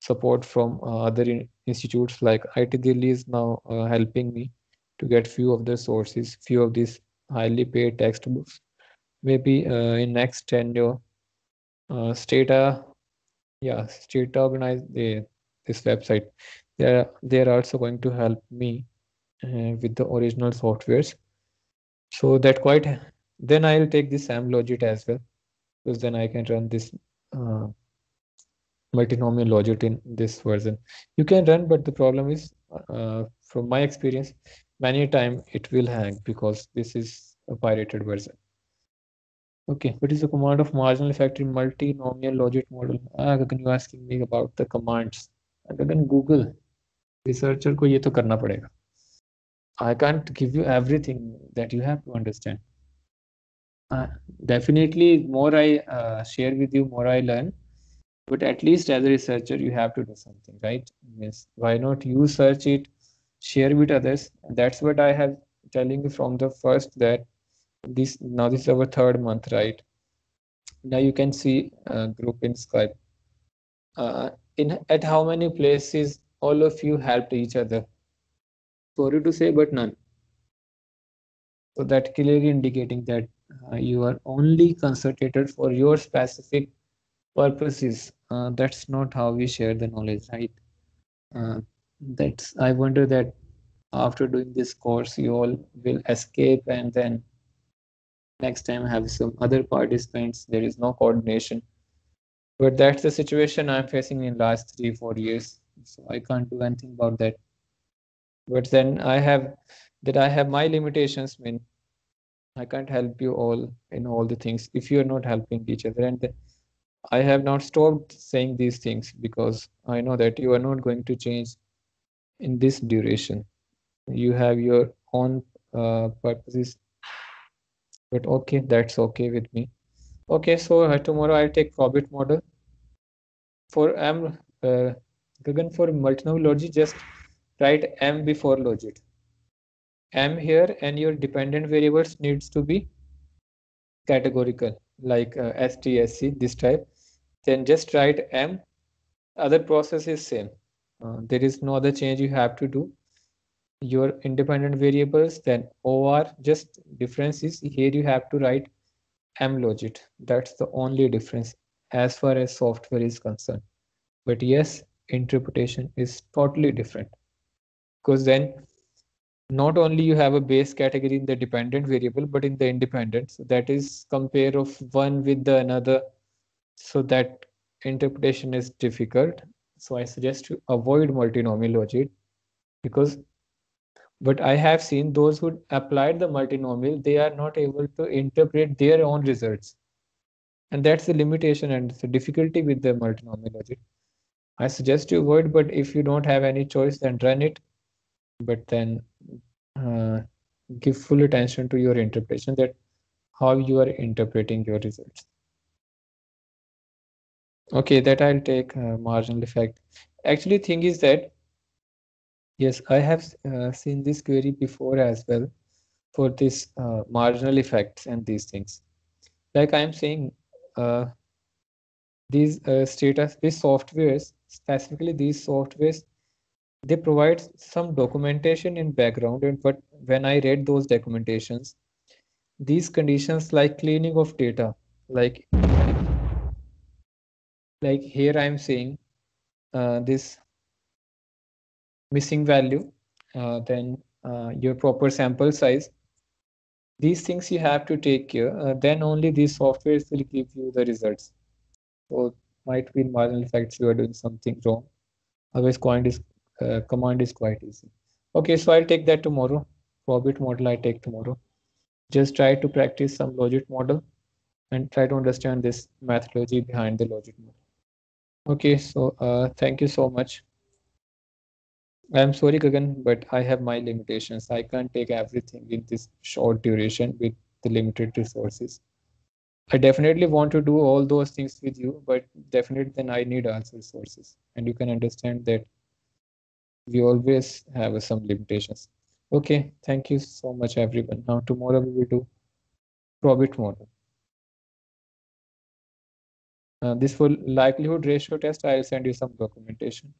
support from other institutes like IT Delhi is now helping me to get few of the sources, few of these highly paid textbooks. Maybe in next tenure, Stata, yeah, Stata organize this website. They're also going to help me with the original softwares. So that quite then I'll take this SAMlogit as well because then I can run this uh, multinomial logit in this version. You can run, but the problem is, from my experience, many time it will hang because this is a pirated version. Okay, what is the command of marginal effect in multinomial logit model? Gagan, you asking me about the commands. Gagan, Google. Researcher को ये तो करना पड़ेगा. I can't give you everything that you have to understand. Definitely, more I share with you, more I learn. But at least as a researcher, you have to do something, right? Yes. Why not you search it, share with others? That's what I have telling you from the first that this is our third month, right? Now you can see group in Skype. In at how many places all of you helped each other? Sorry to say, but none. So that clearly indicating that you are only concentrated for your specific purposes. That's not how we share the knowledge, right? Uh, that's I wonder that after doing this course, you all will escape and then next time have some other participants. There is no coordination. But that's the situation I'm facing in last 3-4 years. So I can't do anything about that. But then I have my limitations. I mean, I can't help you all in all the things if you are not helping each other. And I have not stopped saying these things because I know that you are not going to change in this duration. You have your own purposes, but okay, that's okay with me. Okay, so tomorrow I'll take probit model for M. Gagan, for multinomial logit, just write M before logit. M here, and your dependent variables needs to be categorical, like STSC, this type. Then just write M. Other process is same. There is no other change you have to do. your independent variables, then OR. Just difference is here you have to write mlogit. That's the only difference as far as software is concerned. But yes, interpretation is totally different, because then not only you have a base category in the dependent variable, but in the independent. So that is compare of one with the another. So that interpretation is difficult. So I suggest to avoid multinomial logic, because but I have seen those who applied the multinomial, they are not able to interpret their own results. And that's the limitation and the difficulty with the multinomial logic. I suggest you avoid, but if you don't have any choice, then run it. But then uh, give full attention to your interpretation, that how you are interpreting your results. Okay, that I'll take marginal effect. Actually, thing is that yes, I have seen this query before as well for this marginal effects and these things. Like I'm saying, uh, these status, these softwares, specifically these softwares, they provide some documentation in background, and but when I read those documentations, these conditions like cleaning of data, like like here I'm saying this missing value, then your proper sample size. These things you have to take care. Then only these softwares will give you the results. So might be in marginal effects you are doing something wrong. Otherwise, command is quite easy. Okay, so I'll take that tomorrow. Probit model I take tomorrow. Just try to practice some logit model and try to understand this methodology behind the logit model. Okay, so thank you so much. I'm sorry, Gagan, but I have my limitations. I can't take everything in this short duration with the limited resources. I definitely want to do all those things with you, but definitely then I need also resources. And you can understand that we always have some limitations. Okay, thank you so much, everyone. Now, tomorrow we will do Probit model. This for likelihood ratio test, I'll send you some documentation,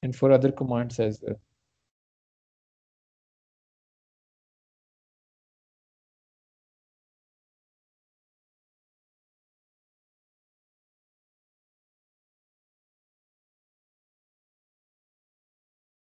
and for other commands as well.